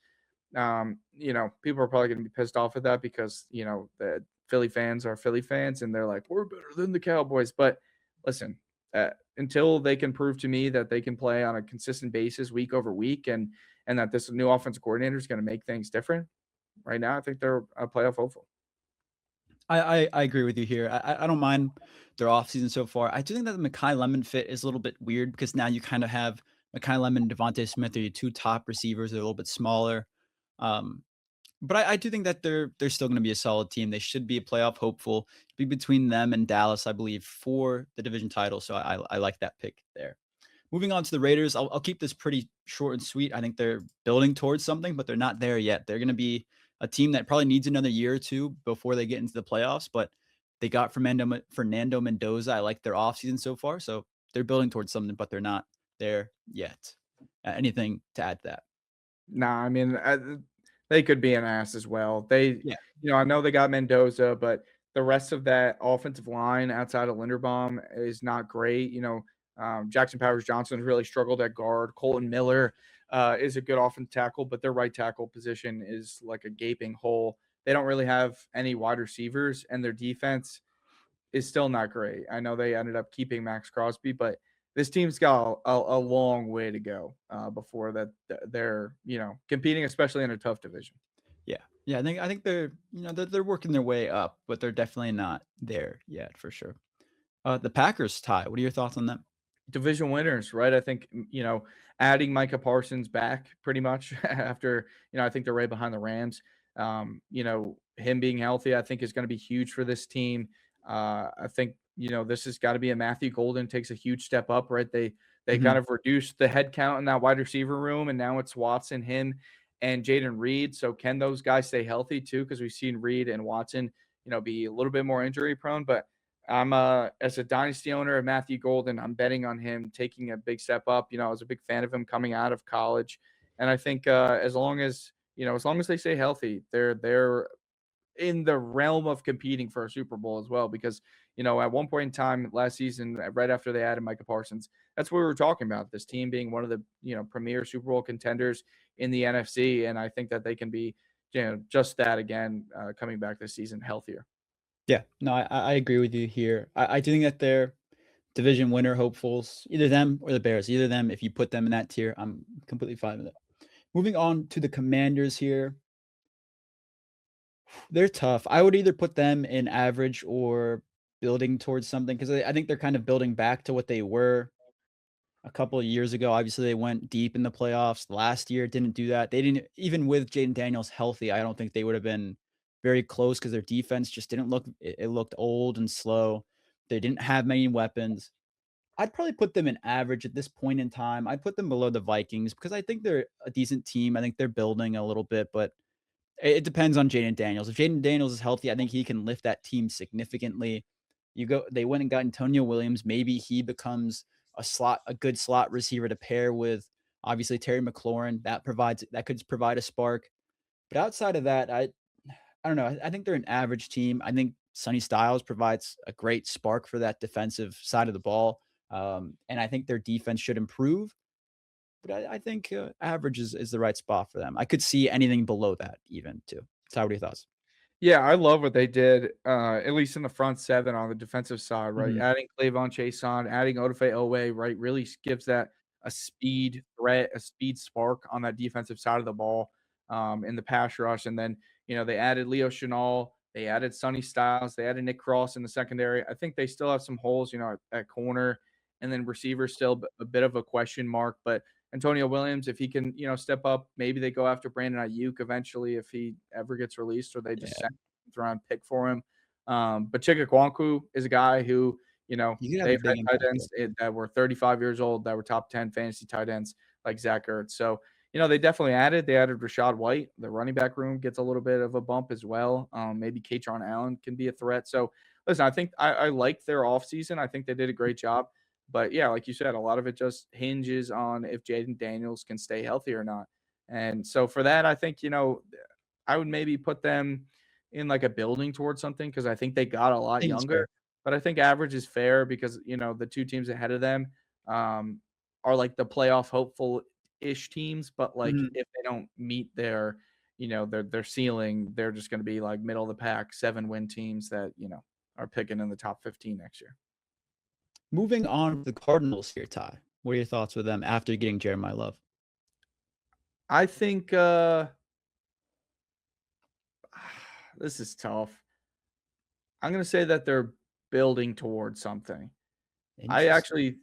People are probably going to be pissed off at that because, the Philly fans are Philly fans and they're like, we're better than the Cowboys. But listen, until they can prove to me that they can play on a consistent basis week over week and that this new offensive coordinator is going to make things different right now, I think they're a playoff hopeful. I agree with you here. I don't mind their offseason so far. I do think that the Makai Lemon fit is a little bit weird because now you kind of have Makai Lemon and Devontae Smith are your two top receivers. They're a little bit smaller. Um, But I do think that they're still gonna be a solid team. They should be a playoff hopeful. Be between them and Dallas, I believe, for the division title, so I like that pick there. Moving on to the Raiders, I'll keep this pretty short and sweet. I think they're building towards something, but they're not there yet. They're gonna be a team that probably needs another year or 2 before they get into the playoffs, but they got Fernando Mendoza. I like their offseason so far, so they're building towards something, but they're not there yet. Anything to add to that? Nah, I mean, they could be an ass as well. Yeah. I know they got Mendoza, but the rest of that offensive line outside of Linderbaum is not great. Jackson Powers Johnson really struggled at guard. Colton Miller is a good offensive tackle, but their right tackle position is like a gaping hole. They don't really have any wide receivers, and their defense is still not great. I know they ended up keeping Max Crosby, but this team's got a long way to go before that they're competing, especially in a tough division. Yeah. Yeah, I think they're, they're working their way up, but they're definitely not there yet for sure. The Packers, Ty, what are your thoughts on them? Division winners, right? I think adding Micah Parsons back pretty much after I think they're right behind the Rams. Him being healthy, I think is going to be huge for this team. I think this has got to be a Matthew Golden takes a huge step up, right? They kind Mhm. of reduced the head count in that wide receiver room, and now it's Watson, him, and Jaden Reed. So can those guys stay healthy too? Because we've seen Reed and Watson, be a little bit more injury prone, but I'm as a dynasty owner of Matthew Golden, I'm betting on him taking a big step up. I was a big fan of him coming out of college, and I think as long as they stay healthy, they're in the realm of competing for a Super Bowl as well. Because at one point in time last season, right after they added Micah Parsons, that's what we were talking about. This team being one of the premier Super Bowl contenders in the NFC, and I think that they can be just that again coming back this season healthier. Yeah, no, I agree with you here. I do think that they're division winner hopefuls, either them or the Bears. Either of them, if you put them in that tier, I'm completely fine with it. Moving on to the Commanders here. They're tough. I would either put them in average or building towards something because I think they're kind of building back to what they were a couple of years ago. Obviously, they went deep in the playoffs. Last year didn't do that. They didn't even with Jaden Daniels healthy, I don't think they would have been very close because their defense just didn't look it looked old and slow. They didn't have many weapons. I'd probably put them in average at this point in time. I'd put them below the Vikings because I think they're a decent team. I think they're building a little bit, but it depends on Jaden Daniels. If Jaden Daniels is healthy, I think he can lift that team significantly. They went and got Antonio Williams. Maybe he becomes a good slot receiver to pair with obviously Terry McLaurin. That could provide a spark. But outside of that, I don't know. I think they're an average team. I think Sonny Styles provides a great spark for that defensive side of the ball. And I think their defense should improve. But I think average is the right spot for them. I could see anything below that even too. So, what are your thoughts? Yeah, I love what they did, at least in the front seven on the defensive side, right? Mhm. Adding Clavon Chason, adding Odafe Owe, right, really gives that a speed threat, a speed spark on that defensive side of the ball in the pass rush. And then, they added Leo Chenal, they added Sonny Styles, they added Nick Cross in the secondary. I think they still have some holes, at corner, and then receiver still a bit of a question mark. But Antonio Williams, if he can, step up, maybe they go after Brandon Ayuk eventually if he ever gets released, or they just Yeah, send a round pick for him. But Chigga is a guy who, you could have a they've big had tight impact there. ends that were 35 years old that were top 10 fantasy tight ends like Zach Ertz. So, they definitely They added Rashad White. The running back room gets a little bit of a bump as well. Maybe Katron Allen can be a threat. So, listen, I think I liked their offseason. I think they did a great job. But yeah, like you said, a lot of it just hinges on if Jaden Daniels can stay healthy or not. And so for that, I think, I would maybe put them in like a building towards something because I think they got a I lot think it's fair. younger. But I think average is fair because, the two teams ahead of them um, are like the playoff hopeful ish teams. But like Mhm. if they don't meet their ceiling, they're just going to be like middle of the pack, 7-win teams that, are picking in the top 15 next year. Moving on to the Cardinals here, Ty. What are your thoughts with them after getting Jeremiah Love? I think this is tough. I'm gonna say that they're building towards something. I Interesting. actually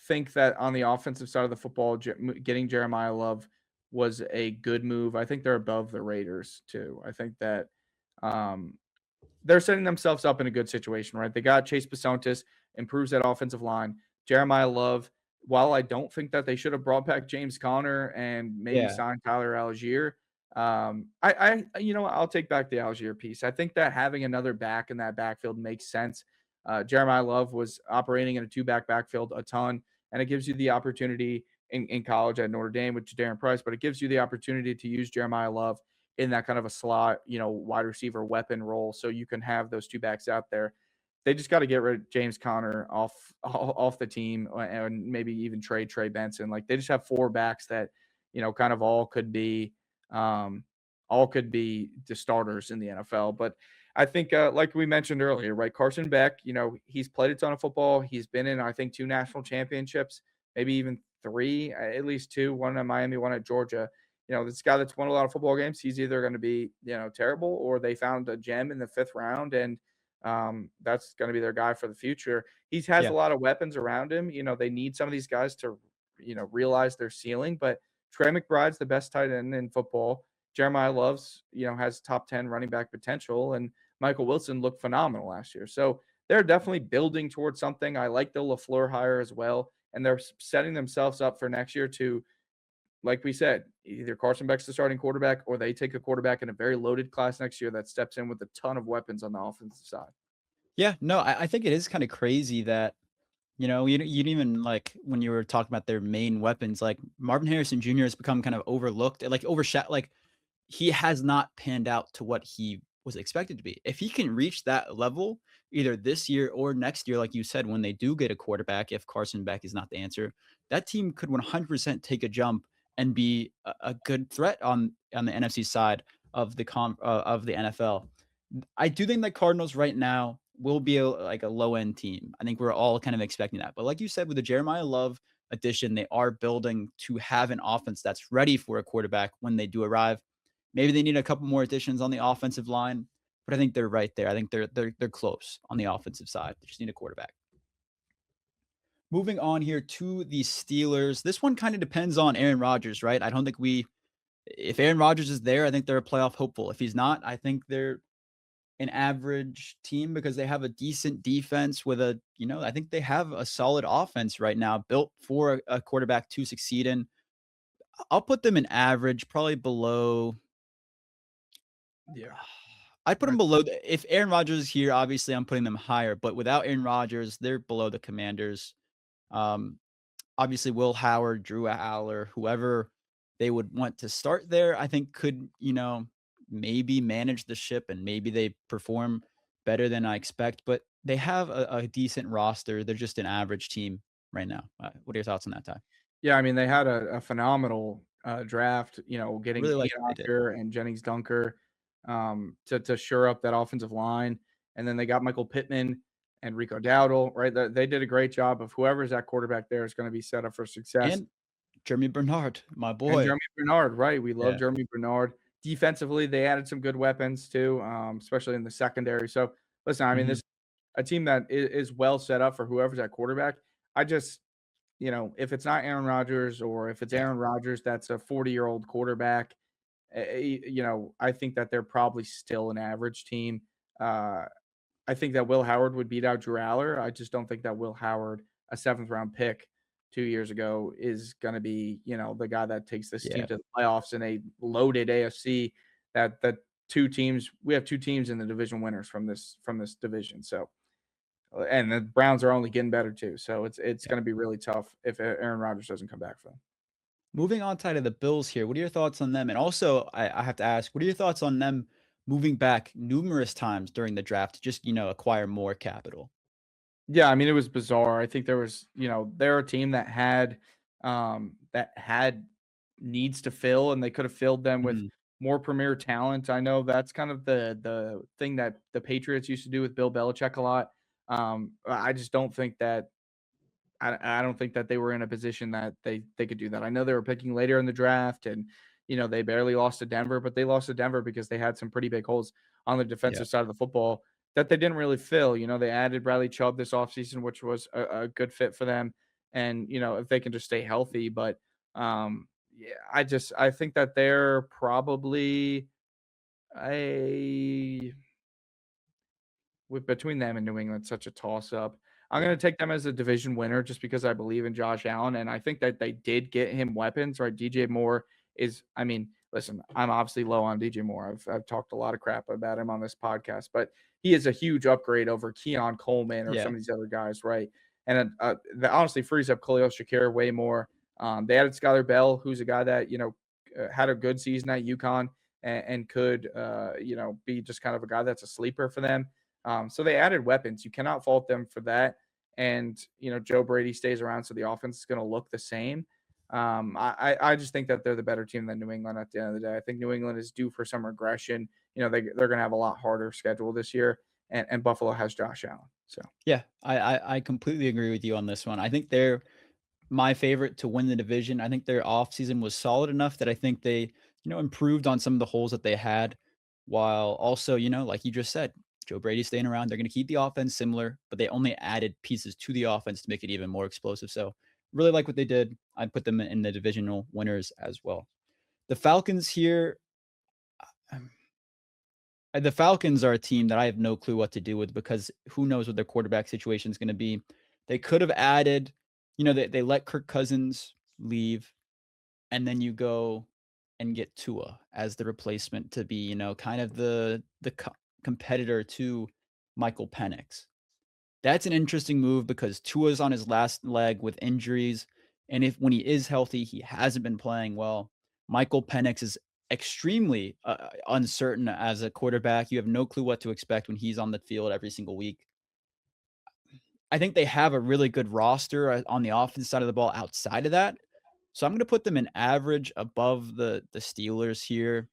think that on the offensive side of the football, getting Jeremiah Love was a good move. I think they're above the Raiders too. I think that um, they're setting themselves up in a good situation, right? They got Chase Bisontis, improves that offensive line. Jeremiah Love, while I don't think that they should have brought back James Conner and maybe Yeah. signed Tyler Algier, I'll take back the Algier piece. I think that having another back in that backfield makes sense. Jeremiah Love was operating in a two-back backfield a ton, and it gives you the opportunity in college at Notre Dame with Darren Price, but it gives you the opportunity to use Jeremiah Love in that kind of a slot, wide receiver weapon role. So you can have those two backs out there. They just got to get rid of James Conner off the team and maybe even trade Trey Benson. Like they just have four backs that, kind of all could be the starters in the NFL. But I think, like we mentioned earlier, right? Carson Beck, he's played a ton of football. He's been in, I think, two national championships, maybe even three, at least two, one at Miami, one at Georgia. This guy that's won a lot of football games, he's either going to be, terrible or they found a gem in the fifth round and that's going to be their guy for the future. He has a Yeah. lot of weapons around him. They need some of these guys to, realize their ceiling, but Trey McBride's the best tight end in football. Jeremiah Loves, has top 10 running back potential, and Michael Wilson looked phenomenal last year. So they're definitely building towards something. I like the LaFleur hire as well, and they're setting themselves up for next year to, like we said, either Carson Beck's the starting quarterback or they take a quarterback in a very loaded class next year that steps in with a ton of weapons on the offensive side. Yeah, no, I think it is kind of crazy that, you didn't even like when you were talking about their main weapons, like Marvin Harrison Jr. has become kind of overlooked, like overshadowed. Like he has not panned out to what he was expected to be. If he can reach that level either this year or next year, like you said, when they do get a quarterback, if Carson Beck is not the answer, that team could 100% take a jump and be a good threat on the NFC side of the NFL. I do think that Cardinals right now will be like a low end team. I think we're all kind of expecting that. But like you said, with the Jeremiah Love addition, they are building to have an offense that's ready for a quarterback when they do arrive. Maybe they need a couple more additions on the offensive line, but I think they're right there. I think they're close on the offensive side. They just need a quarterback. Moving on here to the Steelers. This one kind of depends on Aaron Rodgers, right? I don't think we if Aaron Rodgers is there, I think they're a playoff hopeful. If he's not, I think they're an average team because they have a decent defense with I think they have a solid offense right now built for a quarterback to succeed in. I'll put them in average, probably below. Yeah. I'd put them below. If Aaron Rodgers is here, obviously I'm putting them higher, but without Aaron Rodgers, they're below the Commanders. Um, Obviously, Will Howard, Drew Aller, whoever they would want to start there, I think could, maybe manage the ship and maybe they perform better than I expect, but they have a decent roster. They're just an average team right now. What are your thoughts on that, Ty? Yeah, I mean, they had a phenomenal draft, getting Really like Ian what they did. Oscar and Jennings Dunker to shore up that offensive line. And then they got Michael Pittman and Rico Dowdle, right? They did a great job of whoever's at quarterback there is going to be set up for success. And Jeremy Bernard, my And boy. Jeremy Bernard, right? We love Yeah. Jeremy Bernard. Defensively, they added some good weapons too, especially in the secondary. So, listen, I mean, Mhm. this a team that is well set up for whoever's at quarterback. I just, if it's not Aaron Rodgers or if it's Yeah. Aaron Rodgers, that's a 40-year-old quarterback. I think that they're probably still an average team. Uh, I think that Will Howard would beat out Drew Aller. I just don't think that Will Howard, a seventh round pick 2 years ago, is going to be, the guy that takes this team Yeah. to the playoffs in a loaded AFC. That we have two teams in the division winners from this division. So, and the Browns are only getting better too. So it's Yeah. going to be really tough if Aaron Rodgers doesn't come back for them. Moving on to the Bills here. What are your thoughts on them? And also, I have to ask, what are your thoughts on them moving back numerous times during the draft to just, acquire more capital? Yeah, I mean, it was bizarre. I think there was, they're a team that had needs to fill, and they could have filled them with Mhm. more premier talent. I know that's kind of the thing that the Patriots used to do with Bill Belichick a lot. I just don't think that I don't think that they were in a position that they could do that. I know they were picking later in the draft, and they barely lost to Denver, but they lost to Denver because they had some pretty big holes on the Yeah. defensive side of the football that they didn't really fill. They added Bradley Chubb this offseason, which was a good fit for them, and if they can just stay healthy, but Yeah, I think that they're probably a with between them and New England, such a toss up. I'm gonna Yeah. take them as a division winner just because I believe in Josh Allen, and I think that they did get him weapons, right? DJ Moore is, I mean, listen, I'm obviously low on DJ Moore. I've talked a lot of crap about him on this podcast, but he is a huge upgrade over Keon Coleman or some Yeah. of these other guys, right? And that honestly frees up Khalil Shakir way more. They added Skylar Bell, who's a guy that had a good season at UConn and could be just kind of a guy that's a sleeper for them. So they added weapons. You cannot fault them for that. And Joe Brady stays around, so the offense is going to look the same. I just think that they're the better team than New England at the end of the day. I think New England is due for some regression. They're going to have a lot harder schedule this year, and Buffalo has Josh Allen. So Yeah, I completely agree with you on this one. I think they're my favorite to win the division. I think their offseason was solid enough that I think they, improved on some of the holes that they had, while also, like you just said, Joe Brady staying around. They're going to keep the offense similar, but they only added pieces to the offense to make it even more explosive. So, really like what they did. I'd put them in the divisional winners as well. The Falcons here, um, the Falcons are a team that I have no clue what to do with because who knows what their quarterback situation is going to be. They could have added, they let Kirk Cousins leave, and then you go and get Tua as the replacement to be, kind of the competitor to Michael Penix. That's an interesting move because Tua's on his last leg with injuries, and if when he is healthy, he hasn't been playing well. Michael Penix is extremely uncertain as a quarterback. You have no clue what to expect when he's on the field every single week. I think they have a really good roster on the offense side of the ball outside of that. So I'm going to put them in average above the Steelers here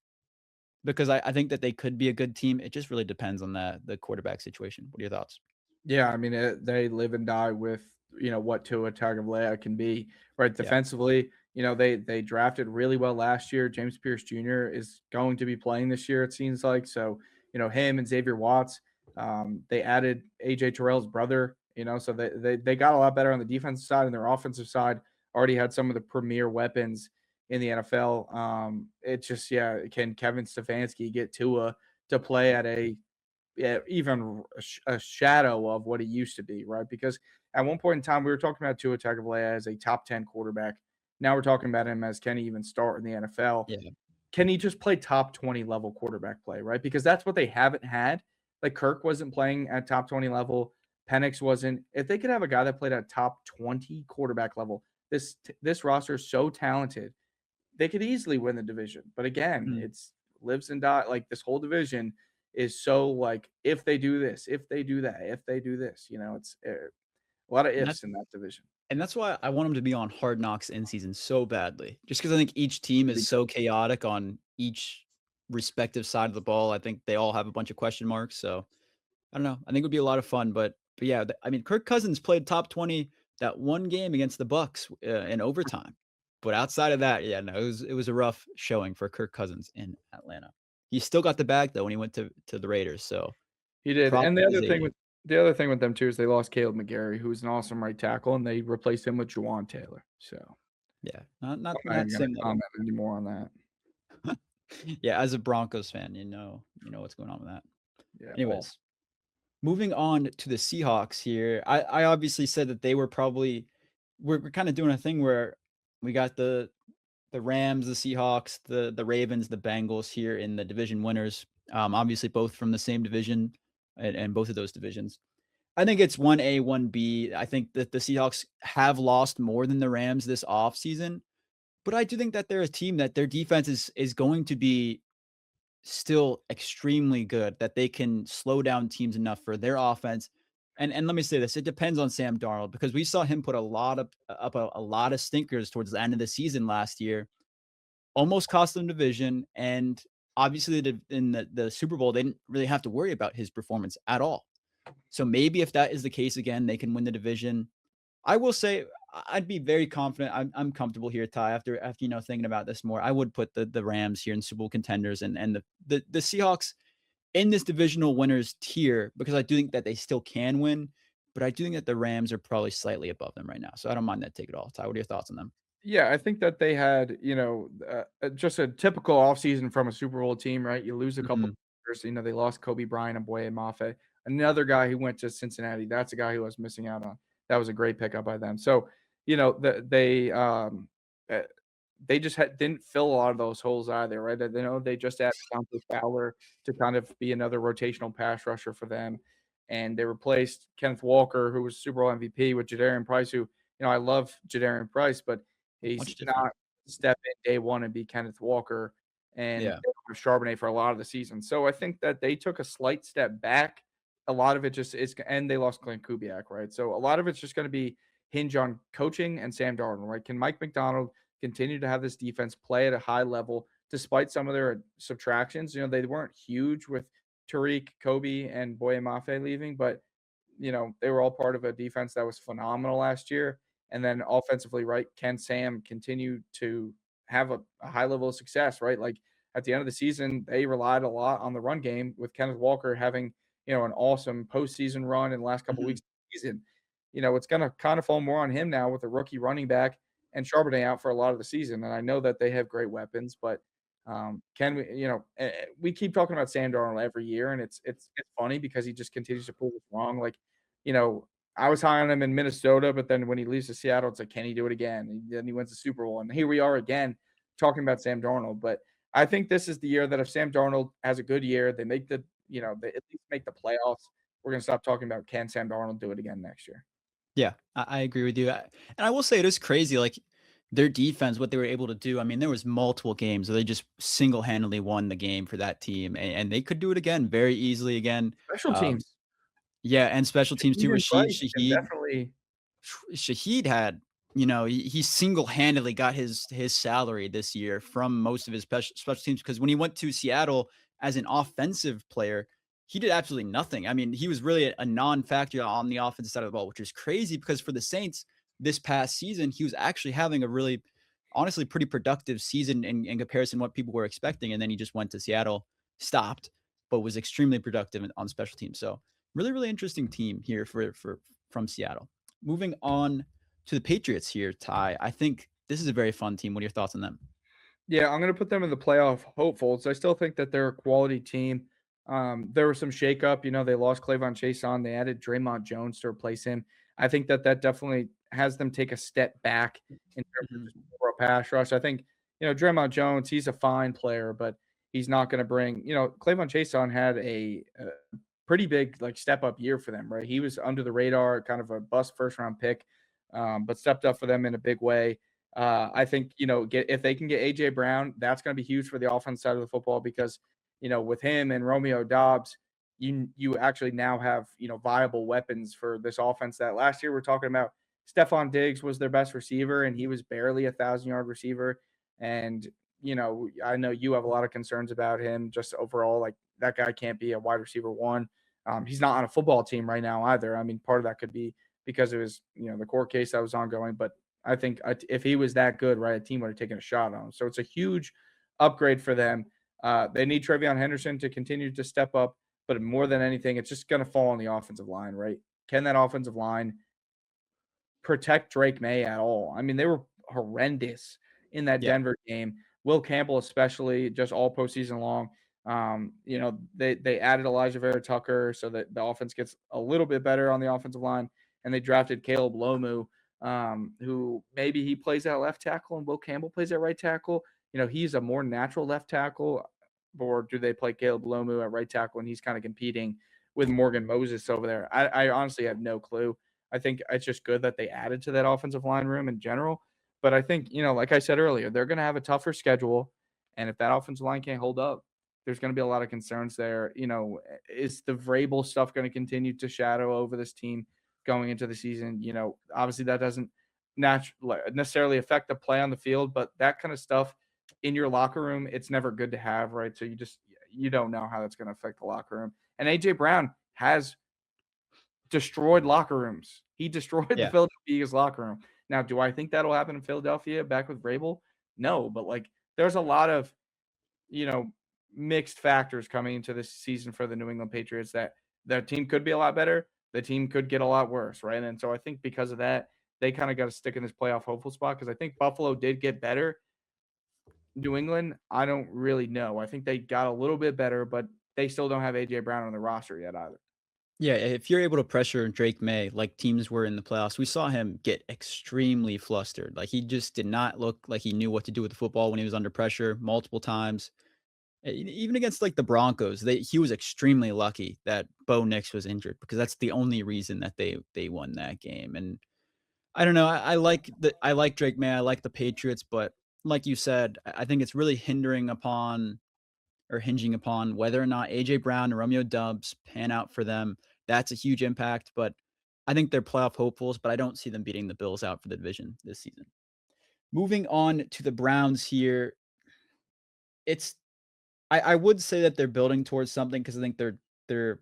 because I think that they could be a good team. It just really depends on the quarterback situation. What are your thoughts? yeah, I mean, they live and die with what Tua Tagovailoa can be, right? Yeah. Defensively, they drafted really well last year. James Pierce Jr. is going to be playing this year, it seems like. So, him and Xavier Watts. They added AJ Terrell's brother, so they got a lot better on the defensive side, and their offensive side already had some of the premier weapons in the NFL. It's just, yeah, can Kevin Stefanski get Tua to play at a, yeah, even a shadow of what he used to be, right? Because at one point in time, we were talking about Tua Tagovailoa as a top 10 quarterback. Now we're talking about him as, can he even start in the NFL? Yeah. Can he just play top 20 level quarterback play, right? Because that's what they haven't had. Like Kirk wasn't playing at top 20 level. Penix wasn't. If they could have a guy that played at top 20 quarterback level, this roster is so talented. They could easily win the division. But again, Mm. it's lives and die. Like this whole division is so like if they do this, if they do that, if they do this, it's a lot of And ifs in that division. that's why I want them to be on Hard Knocks in season so badly. Just because I think each team is so chaotic on each respective side of the ball. I think they all have a bunch of question marks. So I don't know. I think it would be a lot of fun, but yeah, I mean, Kirk Cousins played top 20 that one game against the Bucks in overtime. But outside of that, yeah, no, it was a rough showing for Kirk Cousins in Atlanta. He still got the bag though when he went to the Raiders. So He did. props And to his agent. the other thing with them too is they lost Caleb McGarry, who's an awesome right tackle, and they replaced him with Juwan Taylor. So Yeah, not I'm not not even gonna same level. comment anymore on that. Yeah, as a Broncos fan, you know what's going on with that. Yeah, awful. Anyways, moving on to the Seahawks here. I obviously said that they were probably we're kind of doing a thing where we got the Rams, the Seahawks, the Ravens, the Bengals here in the division winners. Obviously both from the same division and both of those divisions. I think it's 1A, 1B. I think that the Seahawks have lost more than the Rams this offseason, but I do think that they're a team that their defense is going to be still extremely good, that they can slow down teams enough for their offense. And let me say this, it depends on Sam Darnold because we saw him put a lot of stinkers towards the end of the season last year, almost cost them division. And obviously in the Super Bowl, they didn't really have to worry about his performance at all. So maybe if that is the case again, they can win the division. I will say I'd be very confident. I'm comfortable here, Ty. After thinking about this more, I would put the Rams here in Super Bowl contenders and the Seahawks in this divisional winners tier because I do think that they still can win, but I do think that the Rams are probably slightly above them right now. So I don't mind that take at all. Ty, what are your thoughts on them? Yeah, I think that they had, just a typical offseason from a Super Bowl team, right? You lose a couple Mhm. players, they lost Kobe Bryant and Boye Mafe. Another guy who went to Cincinnati. That's a guy who I was missing out on. That was a great pickup by them. So, uh, they just didn't fill a lot of those holes either, right? They just added Dante Fowler to kind of be another rotational pass rusher for them, and they replaced Kenneth Walker, who was Super Bowl MVP, with Jadarian Price, who I love Jadarian Price, but he's Much different. not step in day one and be Kenneth Walker and Yeah. Charbonnet for a lot of the season. So I think that they took a slight step back. A lot of it just is, and they lost Clint Kubiak, right? So a lot of it's just going to be hinge on coaching and Sam Darnold, right? Can Mike McDonald continue to have this defense play at a high level despite some of their subtractions? They weren't huge with Tariq, Kobe, and Boye Mafe leaving, but they were all part of a defense that was phenomenal last year. And then offensively, right, can Sam continue to have a high level of success, right? Like at the end of the season, they relied a lot on the run game with Kenneth Walker having, an awesome postseason run in the last couple weeks Mhm. of the season. It's going to kind of fall more on him now with a rookie running back and Charbonnet out for a lot of the season. And I know that they have great weapons, but can we, we keep talking about Sam Darnold every year, and it's funny because he just continues to prove us wrong. Like, you know, I was high on him in Minnesota, but then when he leaves to Seattle, it's like, can he do it again? And then he wins the Super Bowl, and here we are again talking about Sam Darnold. But I think this is the year that if Sam Darnold has a good year, they make they at least make the playoffs. We're gonna stop talking about can Sam Darnold do it again next year. Yeah, I agree with you. And I will say it is crazy, like, their defense, what they were able to do. I mean, there was multiple games where they just single-handedly won the game for that team, and they could do it again very easily again. Special Um, teams, yeah, and special teams too. Shaheed and Rashid Price can Shaheed definitely. Shaheed had, he single-handedly got his salary this year from most of his special teams, because when he went to Seattle as an offensive player, he did absolutely nothing. I mean, he was really a non-factor on the offensive side of the ball, which is crazy because for the Saints this past season, he was actually having a really, honestly, pretty productive season in comparison to what people were expecting. And then he just went to Seattle, stopped, but was extremely productive on special teams. So really, really interesting team here for from Seattle. Moving on to the Patriots here, Ty. I think this is a very fun team. What are your thoughts on them? Yeah, I'm gonna put them in the playoff hopefuls. I still think that they're a quality team. There was some shakeup. They lost Clavon Chase on. They added Draymond Jones to replace him. I think that definitely has them take a step back in terms of Mhm. just overall pass rush. I think Draymond Jones, he's a fine player, but he's not going to bring. Clavon Chase on had a pretty big like step up year for them, right? He was under the radar, kind of a bust first round pick, but stepped up for them in a big way. I think if they can get AJ Brown, that's going to be huge for the offense side of the football because with him and Romeo Dobbs, you actually now have viable weapons for this offense. That last year we're talking about Stephon Diggs was their best receiver and he was barely 1,000-yard receiver. And I know you have a lot of concerns about him just overall. Like that guy can't be a wide receiver one. He's not on a football team right now either. I mean, part of that could be because it was the court case that was ongoing, but I think if he was that good, right, a team would have taken a shot on him. So it's a huge upgrade for them. They need Trevion Henderson to continue to step up, but more than anything, it's just going to fall on the offensive line, right? Can that offensive line protect Drake May at all? I mean, they were horrendous in that Yeah. Denver game. Will Campbell, especially, just all postseason long. They added Elijah Vera Tucker so that the offense gets a little bit better on the offensive line, and they drafted Caleb Lomu, who maybe he plays at left tackle and Will Campbell plays at right tackle. He's a more natural left tackle, or do they play Caleb Lomu at right tackle and he's kind of competing with Morgan Moses over there? I honestly have no clue. I think it's just good that they added to that offensive line room in general. But I think, like I said earlier, they're going to have a tougher schedule. And if that offensive line can't hold up, there's going to be a lot of concerns there. Is the Vrabel stuff going to continue to shadow over this team going into the season? Obviously that doesn't necessarily affect the play on the field, but that kind of stuff in your locker room, it's never good to have, right? So you don't know how that's going to affect the locker room. And AJ Brown has destroyed locker rooms. He destroyed the Yeah. Philadelphia Eagles locker room. Now, do I think that'll happen in Philadelphia back with Vrabel? No, but like there's a lot of you know mixed factors coming into this season for the New England Patriots that their team could be a lot better. The team could get a lot worse, right? And so I think because of that, they kind of got to stick in this playoff hopeful spot because I think Buffalo did get better. New England, I don't really know. I think they got a little bit better, but they still don't have AJ Brown on the roster yet either. Yeah, if you're able to pressure Drake May like teams were in the playoffs, we saw him get extremely flustered. Like he just did not look like he knew what to do with the football when he was under pressure multiple times. Even against like the Broncos, he was extremely lucky that Bo Nix was injured because that's the only reason that they won that game. And I don't know, I like Drake May, I like the Patriots, but like you said, I think it's really hinging upon whether or not AJ Brown and Romeo Dubs pan out for them. That's a huge impact, but I think they're playoff hopefuls, but I don't see them beating the Bills out for the division this season. Moving on to the Browns here, it's I would say that they're building towards something because I think their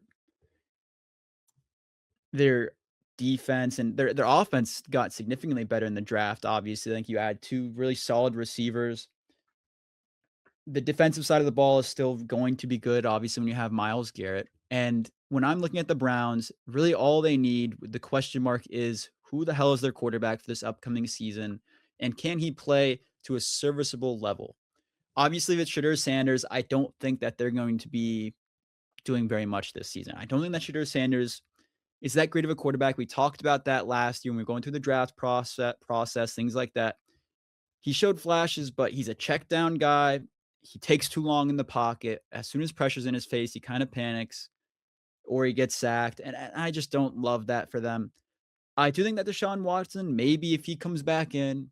their defense and their offense got significantly better in the draft. Obviously, I think you add two really solid receivers. The defensive side of the ball is still going to be good, obviously, when you have Myles Garrett. And when I'm looking at the Browns, really all they need, the question mark is who the hell is their quarterback for this upcoming season? And can he play to a serviceable level? Obviously, if it's Shadur Sanders, I don't think that they're going to be doing very much this season. I don't think that Shadur Sanders is that great of a quarterback. We talked about that last year when we were going through the draft process, things like that. He showed flashes, but he's a check down guy. He takes too long in the pocket. As soon as pressure's in his face, he kind of panics or he gets sacked. And I just don't love that for them. I do think that Deshaun Watson, maybe if he comes back in,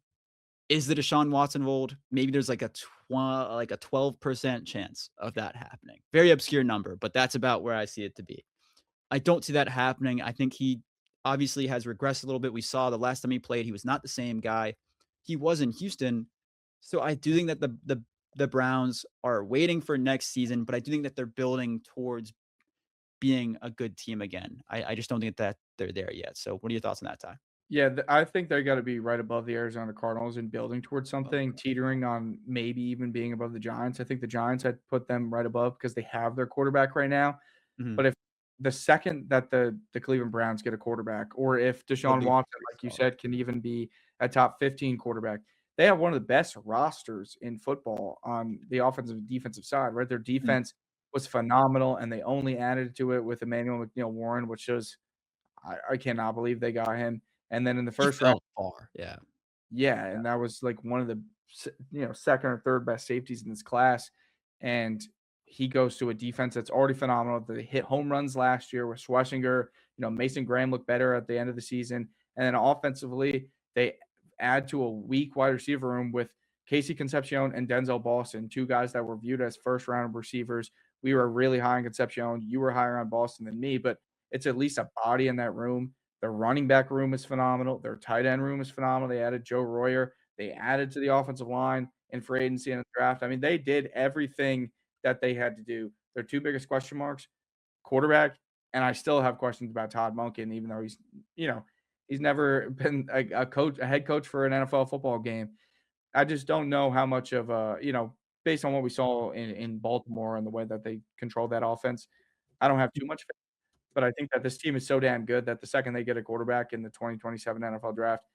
is the Deshaun Watson of old? Maybe there's like a 12% chance of that happening. Very obscure number, but that's about where I see it to be. I don't see that happening. I think he obviously has regressed a little bit. We saw the last time he played, he was not the same guy he was in Houston. So I do think that the Browns are waiting for next season, but I do think that they're building towards being a good team again. I just don't think that they're there yet. So what are your thoughts on that, Ty? Yeah, I think they got to be right above the Arizona Cardinals and building towards Above the something, Cardinals. teetering on maybe even being above the Giants. I think the Giants had put them right above because they have their quarterback right now. Mhm. But if the second that the Cleveland Browns get a quarterback, or if They'll Deshaun be Watson, pretty like you solid. said, can even be a top 15 quarterback, they have one of the best rosters in football on the offensive and defensive side, right? Their Mhm. defense was phenomenal, and they only added to it with Emmanuel McNeil Warren, which shows I cannot believe they got him. And then in the He first round, fell far. Yeah. yeah, and that was like one of the second or third best safeties in this class, and he goes to a defense that's already phenomenal. They hit home runs last year with Schlesinger. Mason Graham looked better at the end of the season, and then offensively they add to a weak wide receiver room with Casey Concepcion and Denzel Boston, two guys that were viewed as first round receivers. We were really high on Concepcion. You were higher on Boston than me, but it's at least a body in that room. Their running back room is phenomenal. Their tight end room is phenomenal. They added Joe Royer. They added to the offensive line in free agency and the draft. I mean, they did everything that they had to do. Their two biggest question marks, quarterback, and I still have questions about Todd Monken, even though you know, he's never been a head coach for an NFL football game. I just don't know how much of based on what we saw in Baltimore and the way that they control that offense, I don't have too much faith. But I think that this team is so damn good that the second they get a quarterback in the 2027 NFL draft,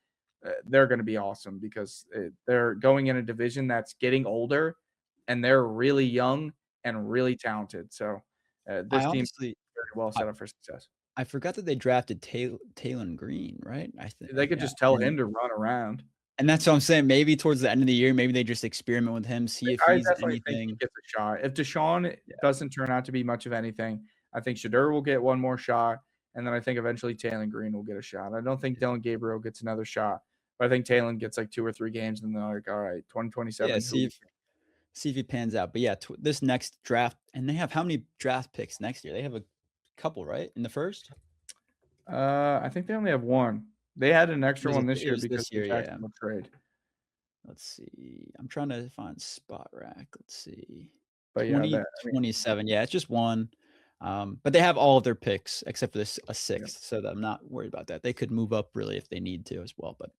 they're going to be awesome because they're going in a division that's getting older and they're really young and really talented. So I this team is honestly very well I set up for success. I forgot that they drafted Taylon Green, right? I think They could yeah. just tell him to run around. And that's what I'm saying. Maybe towards the end of the year, maybe they just experiment with him, see if I he's definitely think he anything. gets a shot. If Deshaun Yeah. doesn't turn out to be much of anything, I think Shadur will get one more shot, and then I think eventually Taylon Green will get a shot. I don't think Dylan Gabriel gets another shot, but I think Taylon gets like 2 or 3 games, and they're like, "All right, Yeah, 2027, who?" see if he pans out. But yeah, this next draft, and they have how many draft picks next year? They have a couple, right? In the first? I think they only have 1. They had an extra one this It year was because this of the year, yeah. Jacksonville trade. Let's see. I'm trying to find spot rack. Let's see. But yeah, that I mean, 2027. Yeah, it's just one. But they have all of their picks except for this a yeah. sixth, so that I'm not worried about that. They could move up really if they need to as well. But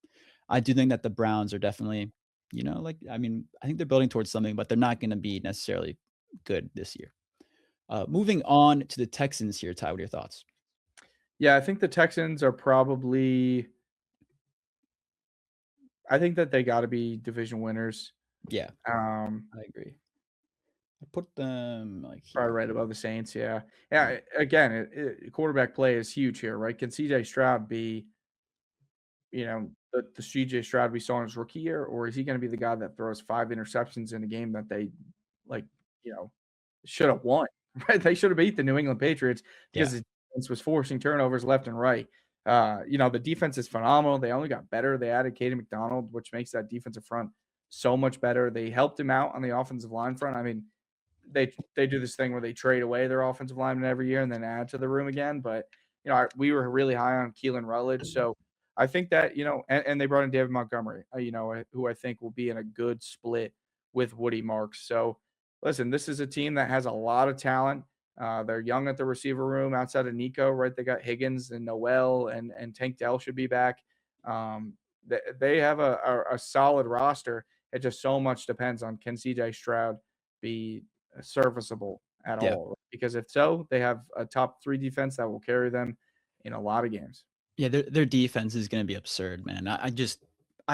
I do think that the Browns are definitely, like I mean, I think they're building towards something, but they're not going to be necessarily good this year. Moving on to the Texans here, Ty. What are your thoughts? Yeah, I think the Texans are probably I think that they got to be division winners. Yeah, Um, I agree. I put them like Probably here. right above the Saints. Yeah, yeah. Again, quarterback play is huge here, right? Can CJ Stroud be, the CJ Stroud we saw in his rookie year, or is he going to be the guy that throws 5 interceptions in a game that they like, you know, should have won? Right? They should have beat the New England Patriots because Yeah, the defense was forcing turnovers left and right. The defense is phenomenal. They only got better. They added Katie McDonald, which makes that defensive front so much better. They helped him out on the offensive line front. I mean, they do this thing where they trade away their offensive lineman every year and then add to the room again. But we were really high on Keelan Rutledge, so I think that and they brought in David Montgomery, who I think will be in a good split with Woody Marks. So listen, this is a team that has a lot of talent. They're young at the receiver room outside of Nico, right? They got Higgins and Noel and Tank Dell should be back. They have a solid roster. It just so much depends on can CJ Stroud be serviceable at yeah. all, because if so, they have a top 3 defense that will carry them in a lot of games. Yeah, their defense is gonna be absurd, man. I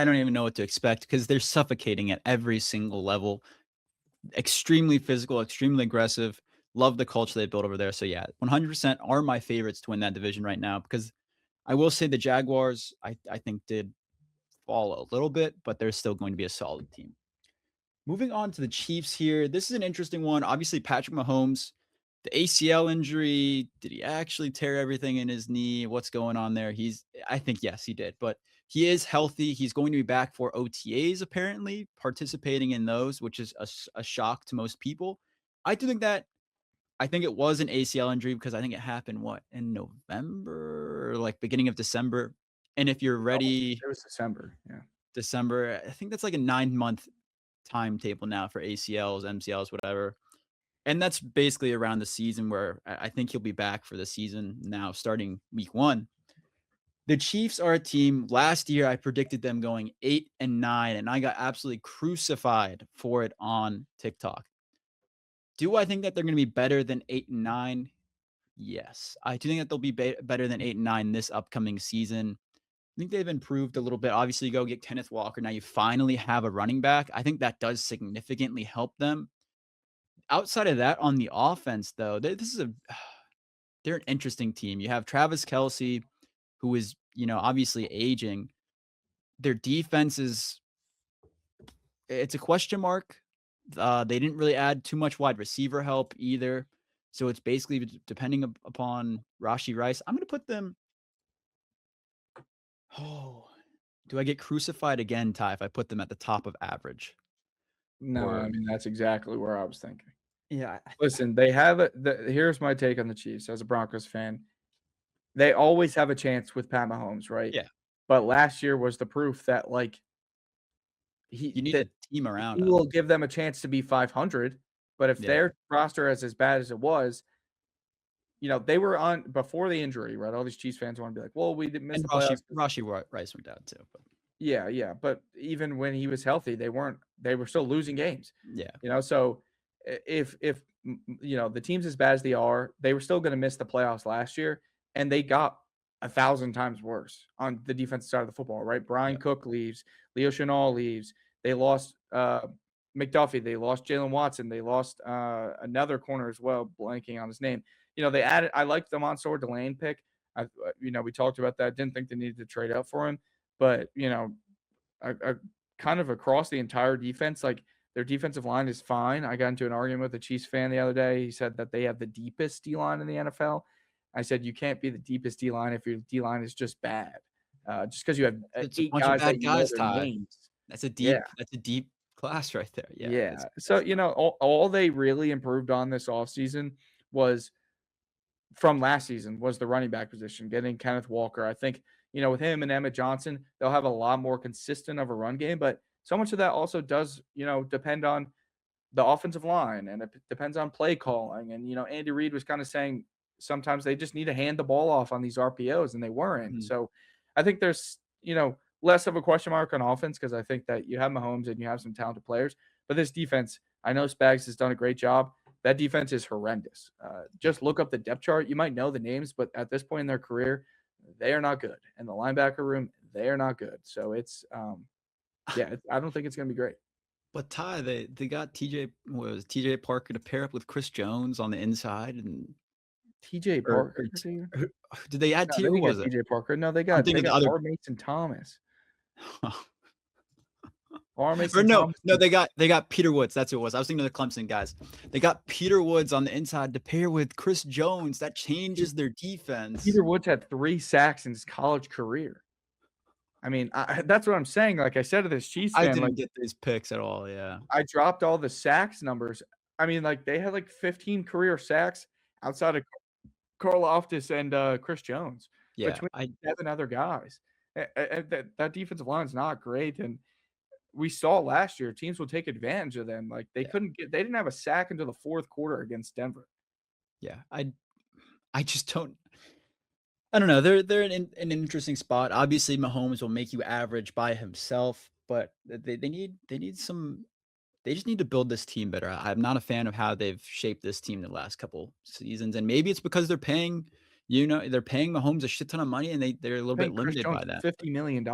don't even know what to expect because they're suffocating at every single level. Extremely physical, extremely aggressive. Love the culture they built over there. So yeah, 100% are my favorites to win that division right now because I will say the Jaguars, I think did fall a little bit, but they're still going to be a solid team. Moving on to the Chiefs here. This is an interesting one. Obviously, Patrick Mahomes, the ACL injury. Did he actually tear everything in his knee? What's going on there? I think, yes, he did, but he is healthy. He's going to be back for OTAs, apparently, participating in those, which is a shock to most people. I do think that, I think it was an ACL injury because I think it happened, what, in November or like beginning of December. And if you're Oh, ready, it was December, yeah. December, I think that's like a 9-month timetable now for ACLs, MCLs, whatever. And that's basically around the season where I think he'll be back for the season now starting week 1. The Chiefs are a team, last year I predicted them going 8-9 and I got absolutely crucified for it on TikTok. Do I think that they're going to be better than 8-9? Yes. I do think that they'll be better than 8-9 this upcoming season. I think they've improved a little bit. Obviously, you go get Kenneth Walker. Now you finally have a running back. I think that does significantly help them. Outside of that, on the offense, though, this is they're an interesting team. You have Travis Kelce, who is, obviously aging. Their defense is, it's a question mark. They didn't really add too much wide receiver help either. So it's basically depending upon Rashi Rice. I'm going to put them. Oh, do I get crucified again, Ty, if I put them at the top of average? No, I Or mean, that's exactly where I was thinking. yeah, Listen, they have here's my take on the Chiefs as a Broncos fan. They always have a chance with Pat Mahomes, right? yeah, But last year was the proof that, like, you need that a team he around him. will give them a chance to be 500, but if Yeah, their roster is as bad as it was, they were on before the injury, right? All these Chiefs fans wanna be like, "Well, we didn't miss and the Rashi playoffs 'cause." Rashi Rice went down too, but Yeah, yeah, but even when he was healthy, they were still losing games, yeah, so if the teams as bad as they are, they were still gonna miss the playoffs last year, and they got 1,000 times worse on the defensive side of the football, right? Brian yeah, Cook leaves, Leo Chenal leaves, they lost, McDuffie, they lost Jalen Watson, they lost, another corner as well, blanking on his name. They added I liked the Mansour Delane pick. We talked about that, didn't think they needed to trade up for him. But, kind of across the entire defense, like, their defensive line is fine. I got into an argument with a Chiefs fan the other day. He said that they have the deepest D line in the NFL. I said, "You can't be the deepest D line if your D line is just bad. Just because you have, it's a 8 bunch of guys that bad you know guys, their Ty. names." That's a Yeah. deep class right there. Yeah, Yeah. So, all they really improved on this offseason was from last season was the running back position, getting Kenneth Walker. I think, with him and Emmett Johnson, they'll have a lot more consistent of a run game, but so much of that also does, depend on the offensive line and it depends on play calling. And, Andy Reid was kind of saying sometimes they just need to hand the ball off on these RPOs and they weren't. Mhm. So I think there's, less of a question mark on offense because I think that you have Mahomes and you have some talented players. But this defense, I know Spags has done a great job. That defense is horrendous. Just look up the depth chart. You might know the names, but at this point in their career, they are not good. And the linebacker room, they are not good. So it's Yeah, I don't think it's gonna be great. But Ty, they got TJ was TJ Parker to pair up with Chris Jones on the inside and TJ or Parker, dude? who did they add No, T they who didn't get was it? TJ Parker. No, I'm they thinking the got other R. Mason Thomas. R. or Mason no, Thomas no, they got Peter Woods, that's who it was. I was thinking of the Clemson guys. They got Peter Woods on the inside to pair with Chris Jones. That changes their defense. Peter Woods had 3 sacks in his college career. I mean, that's what I'm saying. Like I said to this Chiefs I fan, like didn't get these picks at all, yeah. I dropped all the sacks numbers. I mean, like they had like 15 career sacks outside of Karlaftis and Chris Jones Yeah, between I 7 other guys. That defensive line is not great, and we saw last year teams will take advantage of them. Like yeah, they didn't have a sack until the 4th quarter against Denver. yeah. I just I don't know. They're in an interesting spot. Obviously, Mahomes will make you average by himself, but they need some. They just need to build this team better. I'm not a fan of how they've shaped this team the last couple seasons, and maybe it's because they're paying Mahomes a shit ton of money, and they're a little bit Paying Chris limited Jones by that. $50 million.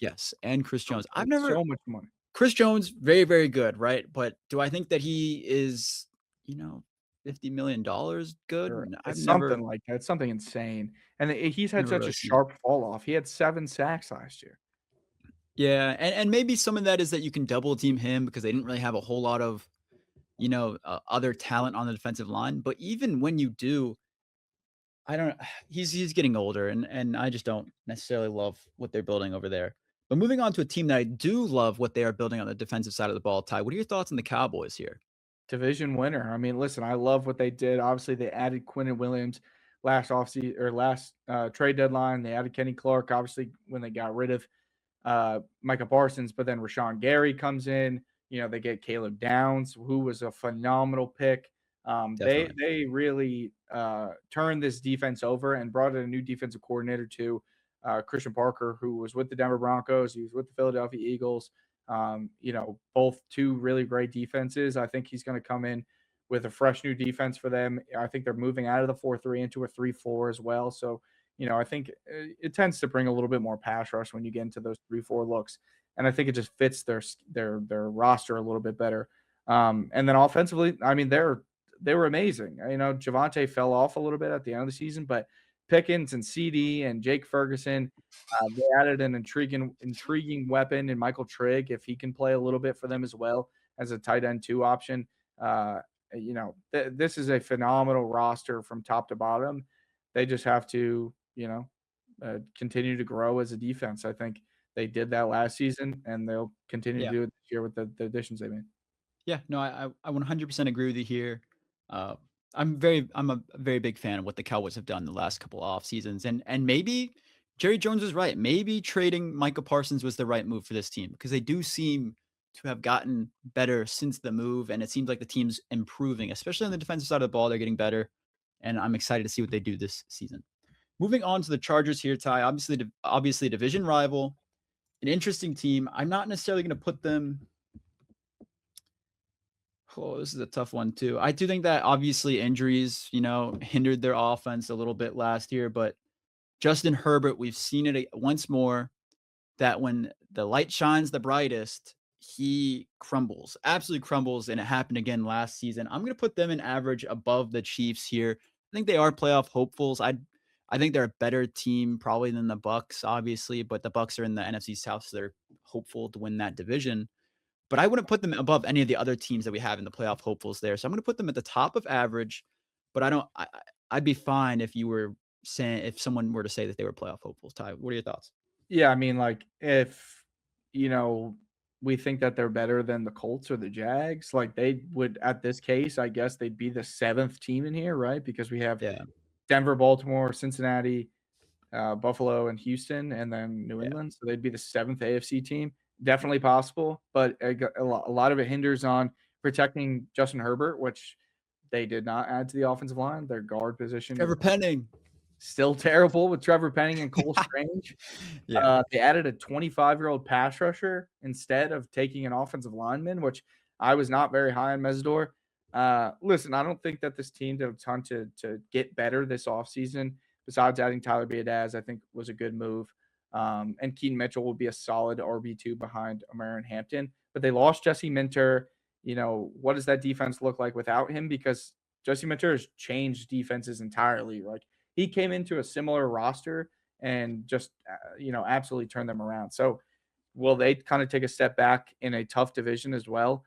Yes, and Chris Jones. I've That's never so much money. Chris Jones, very, very good, right? But do I think that he is, $50 million good? Or I've it's never something like that. It's something insane. And he's had never such a really seen it. sharp fall off. He had 7 sacks last year. Yeah, and maybe some of that is that you can double team him because they didn't really have a whole lot of, other talent on the defensive line. But even when you do, I don't. He's getting older, and I just don't necessarily love what they're building over there. But moving on to a team that I do love what they are building on the defensive side of the ball, Ty. What are your thoughts on the Cowboys here? Division winner. I mean, listen, I love what they did. Obviously, they added Quentin Williams last offseason or last trade deadline. They added Kenny Clark, obviously, when they got rid of Micah Parsons, but then Rashawn Gary comes in. You know, they get Caleb Downs, who was a phenomenal pick. They Definitely. they really turned this defense over and brought in a new defensive coordinator to Christian Parker, who was with the Denver Broncos. He was with the Philadelphia Eagles. Both two really great defenses. I think he's going to come in with a fresh new defense for them. I think they're moving out of the 4-3 into a 3-4 as well. So I think it tends to bring a little bit more pass rush when you get into those 3-4 looks, and I think it just fits their roster a little bit better. And then offensively, I mean, they were amazing. Javante fell off a little bit at the end of the season, but Pickens and CD and Jake Ferguson, they added an intriguing weapon in Michael Trigg if he can play a little bit for them as well as a tight end 2 option. This is a phenomenal roster from top to bottom. They just have to continue to grow as a defense. I think they did that last season, and they'll continue to Yeah. do it this year with the additions they made. Yeah, no, I 100% agree with you here. Uh, I'm a very big fan of what the Cowboys have done the last couple off seasons, and maybe Jerry Jones is right. Maybe trading Micah Parsons was the right move for this team because they do seem to have gotten better since the move, and it seems like the team's improving, especially on the defensive side of the ball. They're getting better, and I'm excited to see what they do this season. Moving on to the Chargers here, Ty. Obviously, division rival, an interesting team. I'm not necessarily going to put them. Oh, this is a tough one too. I do think that obviously injuries, hindered their offense a little bit last year, but Justin Herbert, we've seen it once more that when the light shines the brightest, he crumbles, absolutely crumbles, and it happened again last season. I'm going to put them in average above the Chiefs here. I think they are playoff hopefuls. I think they're a better team probably than the Bucks, obviously, but the Bucks are in the NFC South, so they're hopeful to win that division. But I wouldn't put them above any of the other teams that we have in the playoff hopefuls there. So I'm gonna put them at the top of average, but I don't I'd be fine if someone were to say that they were playoff hopefuls. Ty, what are your thoughts? Yeah, I mean, like if you know we think that they're better than the Colts or the Jags, like they would at this case, I guess they'd be the 7th team in here, right? Because we have Yeah, Denver, Baltimore, Cincinnati, Buffalo, and Houston, and then New yeah. England. So they'd be the 7th AFC team. Definitely possible, but a lot of it hinders on protecting Justin Herbert, which they did not add to the offensive line. Their guard position is Trevor Penning. still terrible with Trevor Penning and Cole Strange. Yeah. They added a 25-year-old pass rusher instead of taking an offensive lineman, which I was not very high on Mesidor. Listen, I don't think that this team did a ton to get better this offseason. Besides adding Tyler Biadasz, I think was a good move. And Keaton Mitchell will be a solid RB2 behind Omarion Hampton. But they lost Jesse Minter. What does that defense look like without him? Because Jesse Minter has changed defenses entirely. Like, he came into a similar roster and just, absolutely turned them around. So will they kind of take a step back in a tough division as well?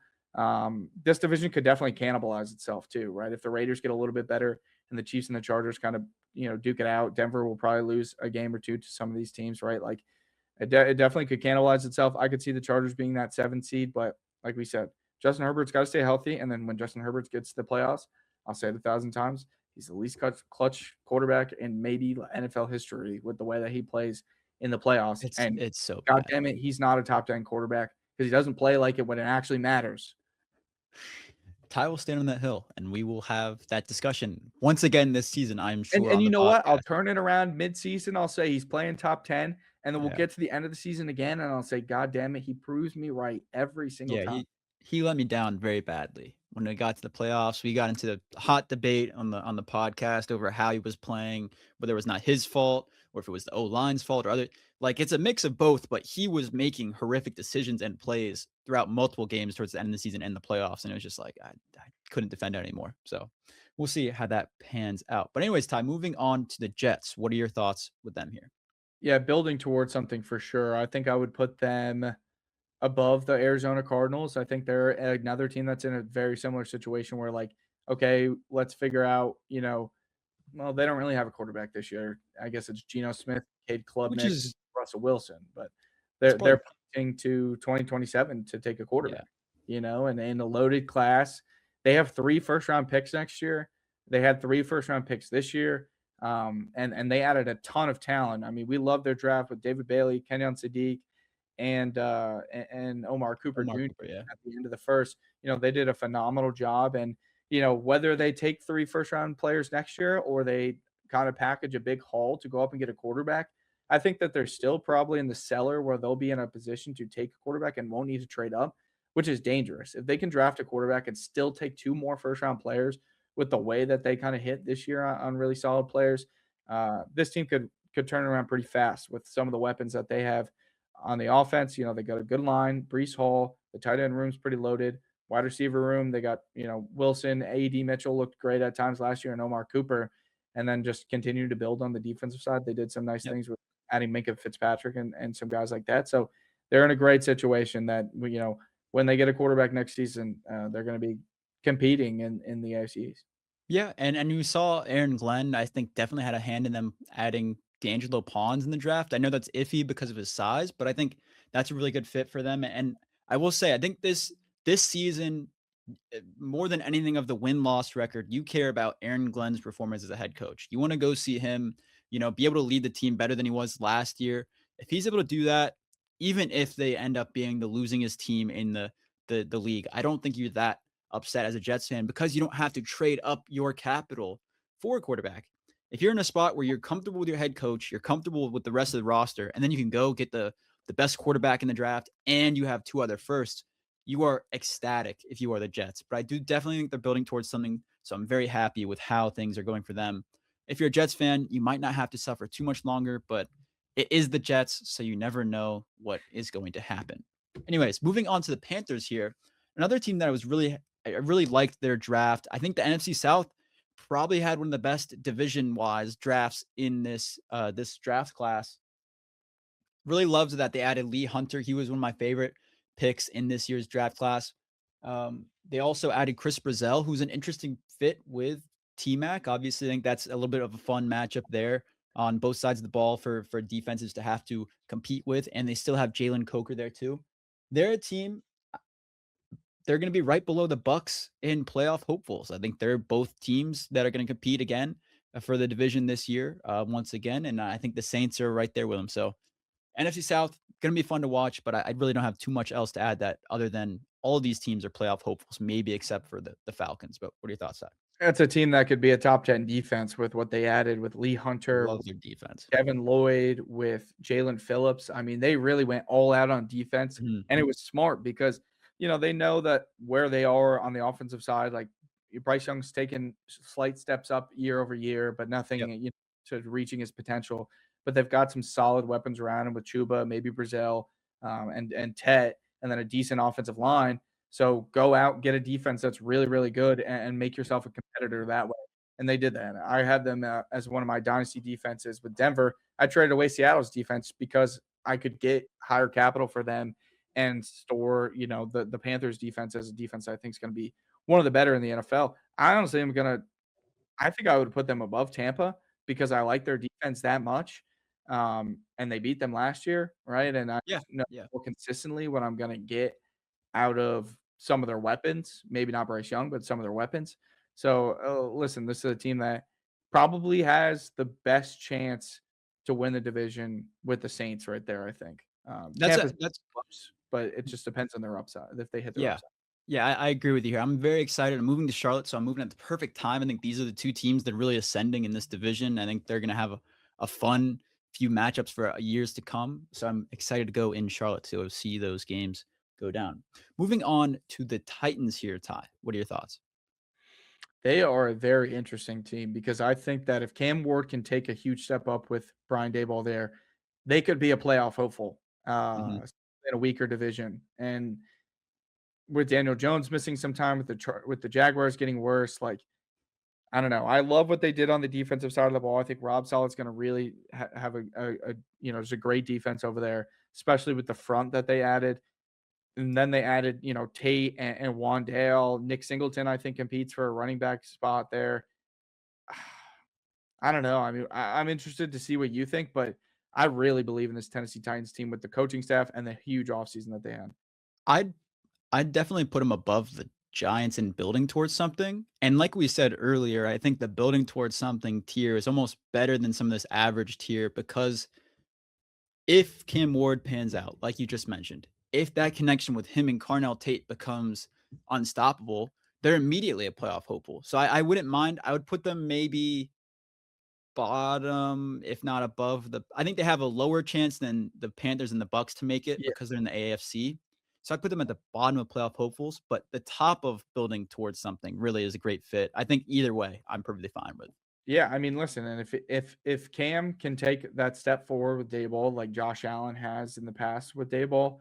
This division could definitely cannibalize itself too, right? If the Raiders get a little bit better and the Chiefs and the Chargers kind of, duke it out, Denver will probably lose a game or two to some of these teams, right? Like, it definitely could cannibalize itself. I could see the Chargers being that 7 seed, but like we said, Justin Herbert's got to stay healthy. And then when Justin Herbert gets to the playoffs, I'll say it 1,000 times, he's the least clutch quarterback in maybe NFL history with the way that he plays in the playoffs. It's And it's so God bad. damn it, he's not a top 10 quarterback because he doesn't play like it when it actually matters. Ty will stand on that hill, and we will have that discussion once again this season, I'm And sure, and on you the know what? I'll podcast. turn it around mid-season. I'll say he's playing top 10, and then we'll Yeah. get to the end of the season again, and I'll say, God damn it, he proves me right every single Yeah, time. he let me down very badly. When it got to the playoffs, we got into the hot debate on the podcast over how he was playing, whether it was not his fault or if it was the O-line's fault or other, like, it's a mix of both, but he was making horrific decisions and plays throughout multiple games towards the end of the season and the playoffs, and it was just like, I couldn't defend it anymore. So, we'll see how that pans out. But anyways, Ty, moving on to the Jets, what are your thoughts with them here? Yeah, building towards something for sure. I think I would put them above the Arizona Cardinals. I think they're another team that's in a very similar situation where, like, okay, let's figure out, well, they don't really have a quarterback this year. I guess it's Geno Smith, Cade Which Klubnik, is Russell Wilson, but it's they're part pointing to 2027 to take a yeah. quarterback, and in a loaded class. They have 3 first round picks next year. They had 3 first round picks this year. And they added a ton of talent. I mean, we love their draft with David Bailey, Kenyon Sadiq, and Omar Cooper Omar Jr. Cooper, yeah. at the end of the first. They did a phenomenal job. And whether they take 3 first round players next year or they kind of package a big haul to go up and get a quarterback, I think that they're still probably in the cellar where they'll be in a position to take a quarterback and won't need to trade up, which is dangerous. If they can draft a quarterback and still take 2 more first round players with the way that they kind of hit this year on really solid players, this team could turn around pretty fast with some of the weapons that they have on the offense. They got a good line. Brees Hall, the tight end room's pretty loaded. Wide receiver room, they got, Wilson, A.D. Mitchell looked great at times last year, and Omar Cooper. And then just continue to build on the defensive side. They did some nice Yep. things with adding Minka Fitzpatrick and some guys like that. So they're in a great situation that, when they get a quarterback next season, they're going to be competing in the AFC East. Yeah, and you saw Aaron Glenn, I think, definitely had a hand in them adding D'Angelo Pons in the draft. I know that's iffy because of his size, but I think that's a really good fit for them. And I will say, I think this season, more than anything of the win-loss record, you care about Aaron Glenn's performance as a head coach. You want to go see him, be able to lead the team better than he was last year. If he's able to do that, even if they end up being the losingest team in the league, I don't think you're that upset as a Jets fan because you don't have to trade up your capital for a quarterback. If you're in a spot where you're comfortable with your head coach, you're comfortable with the rest of the roster, and then you can go get the best quarterback in the draft, and you have 2 other firsts, you are ecstatic if you are the Jets. But I do definitely think they're building towards something. So I'm very happy with how things are going for them. If you're a Jets fan, you might not have to suffer too much longer, but it is the Jets, so you never know what is going to happen. Anyways, moving on to the Panthers here. Another team that I really liked their draft. I think the NFC South probably had one of the best division-wise drafts in this draft class. Really loved that they added Lee Hunter. He was one of my favorite picks in this year's draft class. They also added Chris Brazell, who's an interesting fit with T-Mac. Obviously, I think that's a little bit of a fun matchup there on both sides of the ball for defenses to have to compete with, and they still have Jalen Coker there too. They're a team. They're going to be right below the Bucks in playoff hopefuls. I think they're both teams that are going to compete again for the division this year, once again, and I think the Saints are right there with them. So NFC South, gonna be fun to watch, but I really don't have too much else to add that other than all of these teams are playoff hopefuls, maybe except for the Falcons. But what are your thoughts, Zach? That's a team that could be a top 10 defense with what they added with Lee Hunter, Love their defense. Kevin Lloyd, with Jalen Phillips. I mean, they really went all out on defense, Mhm. and it was smart because, they know that where they are on the offensive side, like, Bryce Young's taken slight steps up year over year, but nothing, Yep. to reaching his potential. but they've got some solid weapons around him with Chuba, maybe Brazil, and Tet, and then a decent offensive line. So go out, get a defense that's really, really good, and make yourself a competitor that way. And they did that. I had them as one of my dynasty defenses with Denver. I traded away Seattle's defense because I could get higher capital for them and store, the Panthers defense as a defense I think is going to be one of the better in the NFL. I think I would put them above Tampa because I like their defense that much. And they beat them last year, right? And I Yeah, just know yeah. more consistently what I'm going to get out of some of their weapons. Maybe not Bryce Young, but some of their weapons. So listen, this is a team that probably has the best chance to win the division with the Saints right there. I think Tampa's That's close, but it just depends on their upside if they hit their yeah. upside. Yeah, I agree with you here. I'm very excited. I'm moving to Charlotte, so I'm moving at the perfect time. I think these are the 2 teams that are really ascending in this division. I think they're gonna have a fun few matchups for years to come. So I'm excited to go in Charlotte to see those games go down. Moving on to the Titans here, Ty. What are your thoughts? They are a very interesting team because I think that if Cam Ward can take a huge step up with Brian Daboll there, they could be a playoff hopeful Mhm. in a weaker division. And with Daniel Jones missing some time, with the Jaguars getting worse, like I don't know. I love what they did on the defensive side of the ball. I think Rob Sala's going to really have there's a great defense over there, especially with the front that they added. And then they added, Tate and Wandale. Nick Singleton, I think, competes for a running back spot there. I don't know. I mean, I'm interested to see what you think, but I really believe in this Tennessee Titans team with the coaching staff and the huge offseason that they had. I'd I'd definitely put them above the Giants in building towards something. And like we said earlier, I think the building towards something tier is almost better than some of this average tier because if Cam Ward pans out, like you just mentioned, if that connection with him and Carnell Tate becomes unstoppable, they're immediately a playoff hopeful. So I wouldn't mind. I would put them maybe bottom, if not above the. I think they have a lower chance than the Panthers and the Bucks to make it Yeah. because they're in the AFC. So I put them at the bottom of playoff hopefuls, but the top of building towards something really is a great fit. I think either way, I'm perfectly fine with. Yeah, I mean, listen, and if Cam can take that step forward with Dayball, like Josh Allen has in the past with Dayball,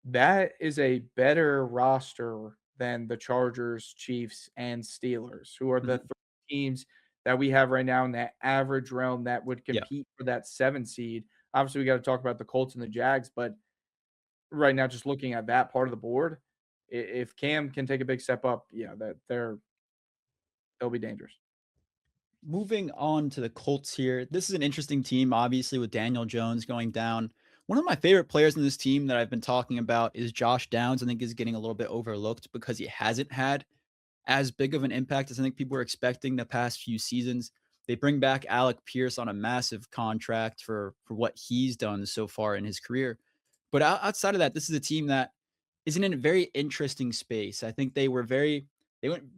that is a better roster than the Chargers, Chiefs, and Steelers, who are the Mhm. 3 teams that we have right now in that average realm that would Yeah. compete for that 7 seed. Obviously, we gotta talk about the Colts and the Jags, but right now, just looking at that part of the board, if Cam can take a big step up, yeah, that they'll be dangerous. Moving on to the Colts here. This is an interesting team, obviously, with Daniel Jones going down. One of my favorite players in this team that I've been talking about is Josh Downs. I think is getting a little bit overlooked because he hasn't had as big of an impact as I think people were expecting the past few seasons. They bring back Alec Pierce on a massive contract for what he's done so far in his career. But outside of that, this is a team that is in a very interesting space. I think they went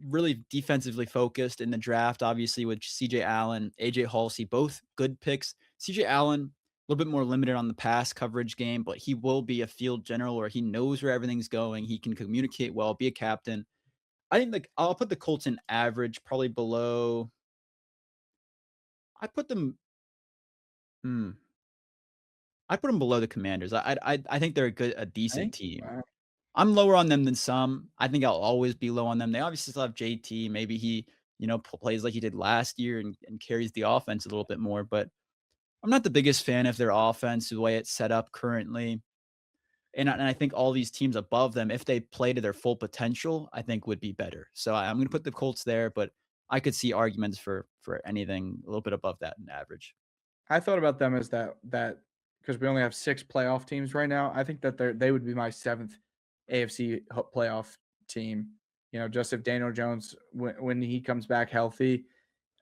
really defensively focused in the draft, obviously with CJ Allen, AJ Halsey, both good picks. CJ Allen, a little bit more limited on the pass coverage game, but he will be a field general where he knows where everything's going. He can communicate well, be a captain. I think like I'll put the Colts in average, probably below. I put them. Hmm, I put them below the Commanders. I think they're a decent Right? team. Wow. I'm lower on them than some. I think I'll always be low on them. They obviously still have JT. Maybe he, plays like he did last year and carries the offense a little bit more. But I'm not the biggest fan of their offense, the way it's set up currently. And I think all these teams above them, if they play to their full potential, I think would be better. So I'm going to put the Colts there, but I could see arguments for anything a little bit above that in average. I thought about them as that because we only have 6 playoff teams right now. I think that they would be my 7th AFC playoff team. Just if Daniel Jones when he comes back healthy,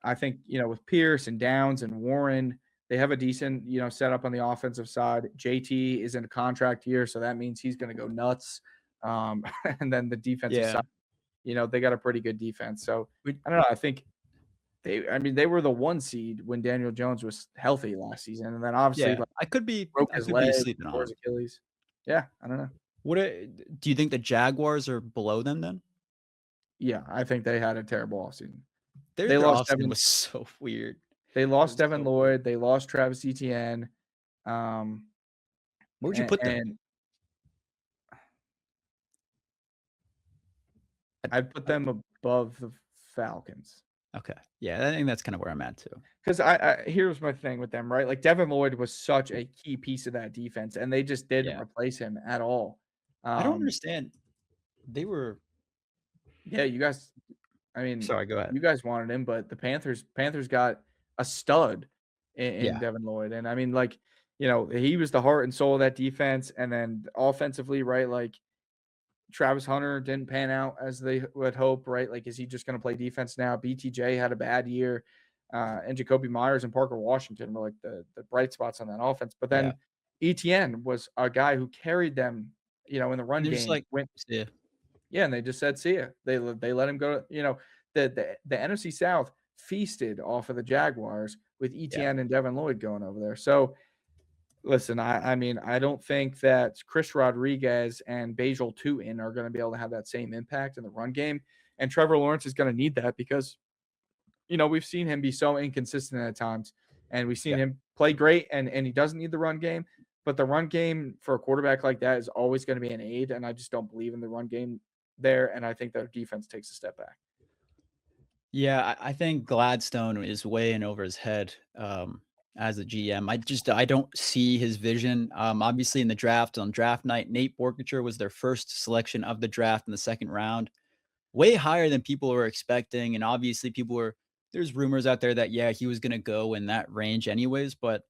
I think, with Pierce and Downs and Warren, they have a decent, setup on the offensive side. JT is in a contract year, so that means he's going to go nuts. And then the defensive Yeah. side, they got a pretty good defense. So We I don't know. I think they were the 1 seed when Daniel Jones was healthy last season, and then obviously, yeah, like, I could be broke I his could be leg, sleeping on tore his them. Achilles. Yeah, I don't know. Do you think the Jaguars are below them then? Yeah, I think they had a terrible offseason. They Their lost offseason 7 was so weird. They lost was Devin so good. Lloyd. They lost Travis Etienne. Um, Where would you and, put them? and I'd I'd put I them above the Falcons. okay. Yeah, I think that's kinda where I'm at too. Because I here's my thing with them, right? Like Devin Lloyd was such a key piece of that defense, and they just didn't Yeah. replace him at all. I don't Um, understand. They were yeah, you guys. I mean, sorry, go ahead. you guys wanted him, but the Panthers got a stud in Yeah, Devin Lloyd, and I mean, like, he was the heart and soul of that defense, and then offensively, right? Like Travis Hunter didn't pan out as they would hope, right? Like, is he just going to play defense now? BTJ had a bad year, and Jacoby Myers and Parker Washington were like the bright spots on that offense. But yeah. then ETN was a guy who carried them, in the And run they're just game. like yeah, Yeah, and they just said, "See ya." They let him go. The NFC South feasted off of the Jaguars with yeah. ETN and Devin Lloyd going over there. So listen, I mean, I don't think that Chris Rodriguez and Basil Tutin are going to be able to have that same impact in the run game. And Trevor Lawrence is going to need that because, we've seen him be so inconsistent at times, and we've seen Yeah. him play great, and he doesn't need the run game. But the run game for a quarterback like that is always going to be an aid, and I just don't believe in the run game there. And I think their defense takes a step back. Yeah, I think Gladstone is way in over his head, as a GM. I don't see his vision. Obviously in the draft on draft night, Nate Borkature was their first selection of the draft in the second round, way higher than people were expecting. And obviously there's rumors out there that, yeah, he was going to go in that range anyways, but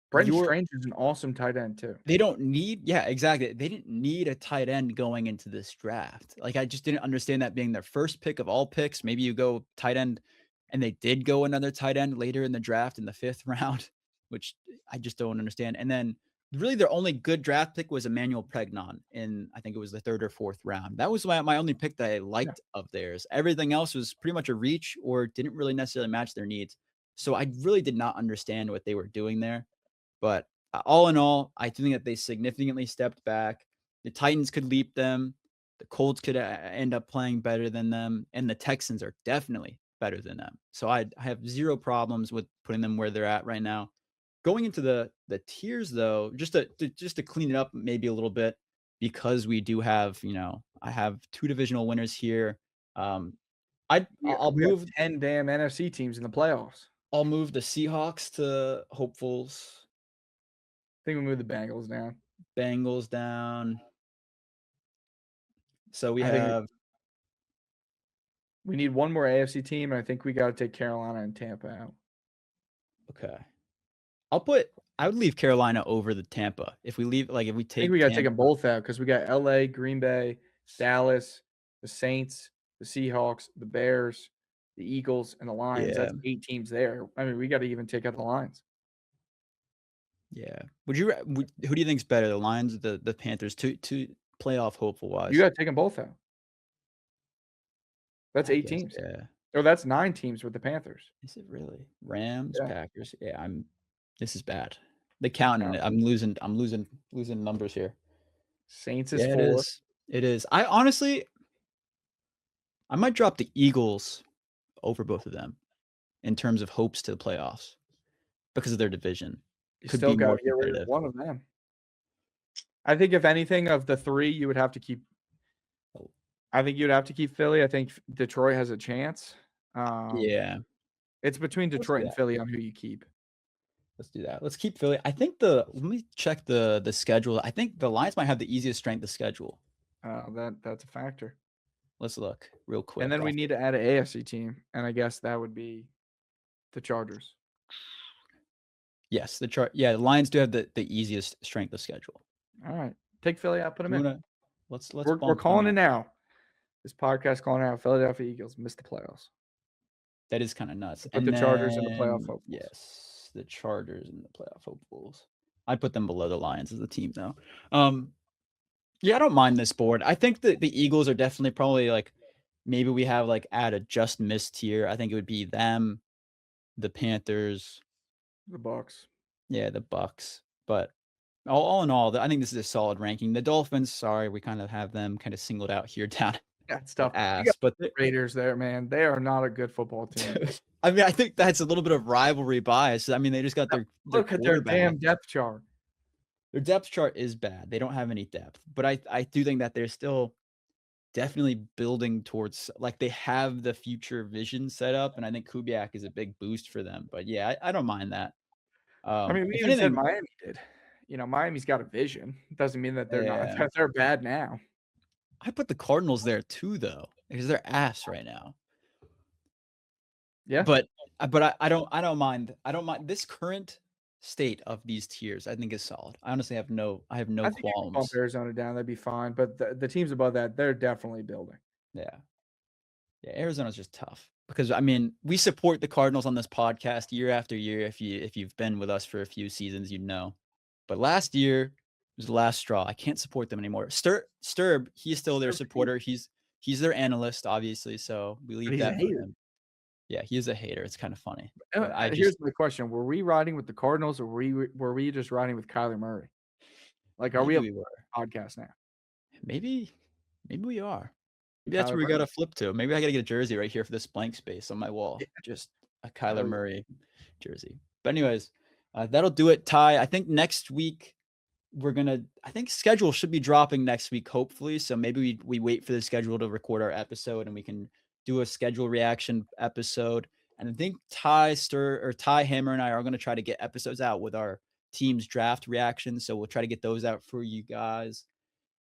Brenton you're Strange is an awesome tight end too. they don't need yeah, exactly. They didn't need a tight end going into this draft. Like, I just didn't understand that being their first pick of all picks. Maybe you go tight end, and they did go another tight end later in the draft in the 5th round, which I just don't understand. And then really their only good draft pick was Emmanuel Pregnon in I think it was the 3rd or 4th round. That was my only pick that I Yeah. liked of theirs. Everything else was pretty much a reach or didn't really necessarily match their needs. So I really did not understand what they were doing there. But all in all, I think that they significantly stepped back. The Titans could leap them. The Colts could end up playing better than them, and the Texans are definitely better than them. So I have zero problems with putting them where they're at right now. Going into the tiers though, just to clean it up maybe a little bit, because we do have I have 2 divisional winners here. I'll We got move 10 damn NFC teams in the playoffs. I'll move the Seahawks to hopefuls, I think we moved the Bengals down. Bengals down. So we I think have we need one more AFC team, and I think we got to take Carolina and Tampa out. okay. I would leave Carolina over the Tampa. If we I think take we got to take them Tampa, both out because we got LA, Green Bay, Dallas, the Saints, the Seahawks, the Bears, the Eagles, and the Lions. yeah, That's 8 teams there. I mean, we got to even take out the Lions. yeah. Who do you think's better, the Lions or the Panthers? To playoff hopeful You wise, got to take them both out. That's I 8 guess, teams. yeah. Or that's 9 teams with the Panthers. Is it really? Rams, Yeah. Packers. Yeah, this is bad. The counting Uh, it. I'm losing numbers here. Saints is Yeah, it 4. is. It is. I might drop the Eagles over both of them in terms of hopes to the playoffs because of their division. You Could still be got more to get rid of competitive. one of them. I think if anything of the 3, you would have to keep I think you'd have to keep Philly. I think Detroit has a chance. Um, Yeah. it's between Let's do Detroit and that. Philly on who you keep. Let's do that. Let's keep Philly. I think let me check the schedule. I think the Lions might have the easiest strength of schedule. That's a factor. Let's look real And quick then we off need the to add an AFC team, and I guess that would be the Chargers. Yes, the Lions do have the easiest strength of schedule. All right, take Philly out, put them You in. wanna let's We're bump them calling it up. now. This podcast calling out Philadelphia Eagles missed the playoffs. That is kinda nuts. Put And the Chargers in the playoff then hopefuls. yes, the Chargers and the playoff hopefuls. I put them below the Lions as a team though. Yeah, I don't mind this board. I think that the Eagles are definitely probably maybe we have at a just miss tier. I think it would be them, the Panthers, The Bucks. yeah, the Bucks. But all in all, I think this is a solid ranking. The Dolphins, sorry, we kind of have them kind of singled out here down That's they're tough. You got ass, but Raiders there, man. They are not a good football team. I mean, I think that's a little bit of rivalry bias. I mean, they just got their Look at their quarterback. damn depth chart. Their depth chart is bad. They don't have any depth, but I do think that they're still definitely building towards like they have the future vision set up, and I think Kubiak is a big boost for them. But yeah, I don't mind that. I mean, we If even said anything, Miami did. Miami's got a vision. Doesn't mean that they're not yeah, that they're bad now. I put the Cardinals there too, though, because they're ass right now. Yeah. But I don't mind this current state of these tiers. I think is solid. I honestly I have no I think you can bump qualms. Arizona down, that'd be fine, but the teams above that, they're definitely building. Yeah. Yeah, Arizona's just tough because I mean, we support the Cardinals on this podcast year after year. If you've been with us for a few seasons, you'd know. But last year was the last straw. I can't support them anymore. Sturb, he's still their supporter. He's their analyst, obviously. So we But leave he's a that for hater. him. Yeah, he is a hater. It's kind of funny, but I Here's just my question, were we riding with the Cardinals or were we just riding with Kyler Murray? Like, are we maybe a we were. podcast now? Maybe maybe we are. Maybe that's Kyler where we Murray? gotta flip to. Maybe I gotta get a jersey right here for this blank space on my wall. Yeah, Just a Kyler hell yeah. Murray jersey. But anyways, that'll do it, Ty. I think next week I think schedule should be dropping next week, hopefully. So maybe we wait for the schedule to record our episode and we can do a schedule reaction episode. And I think Ty Hammer and I are going to try to get episodes out with our team's draft reactions. So we'll try to get those out for you guys.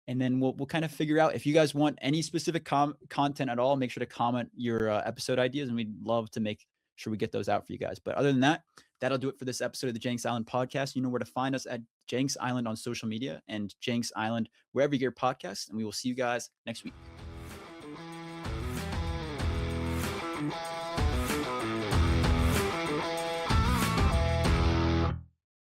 And then we'll kind of figure out if you guys want any specific content at all, make sure to comment your episode ideas, and we'd love to make sure we get those out for you guys. But other than that, that'll do it for this episode of the Jenks Island podcast. You know where to find us at Jenks Island on social media and Jenks Island wherever you get your podcasts, and we will see you guys next week.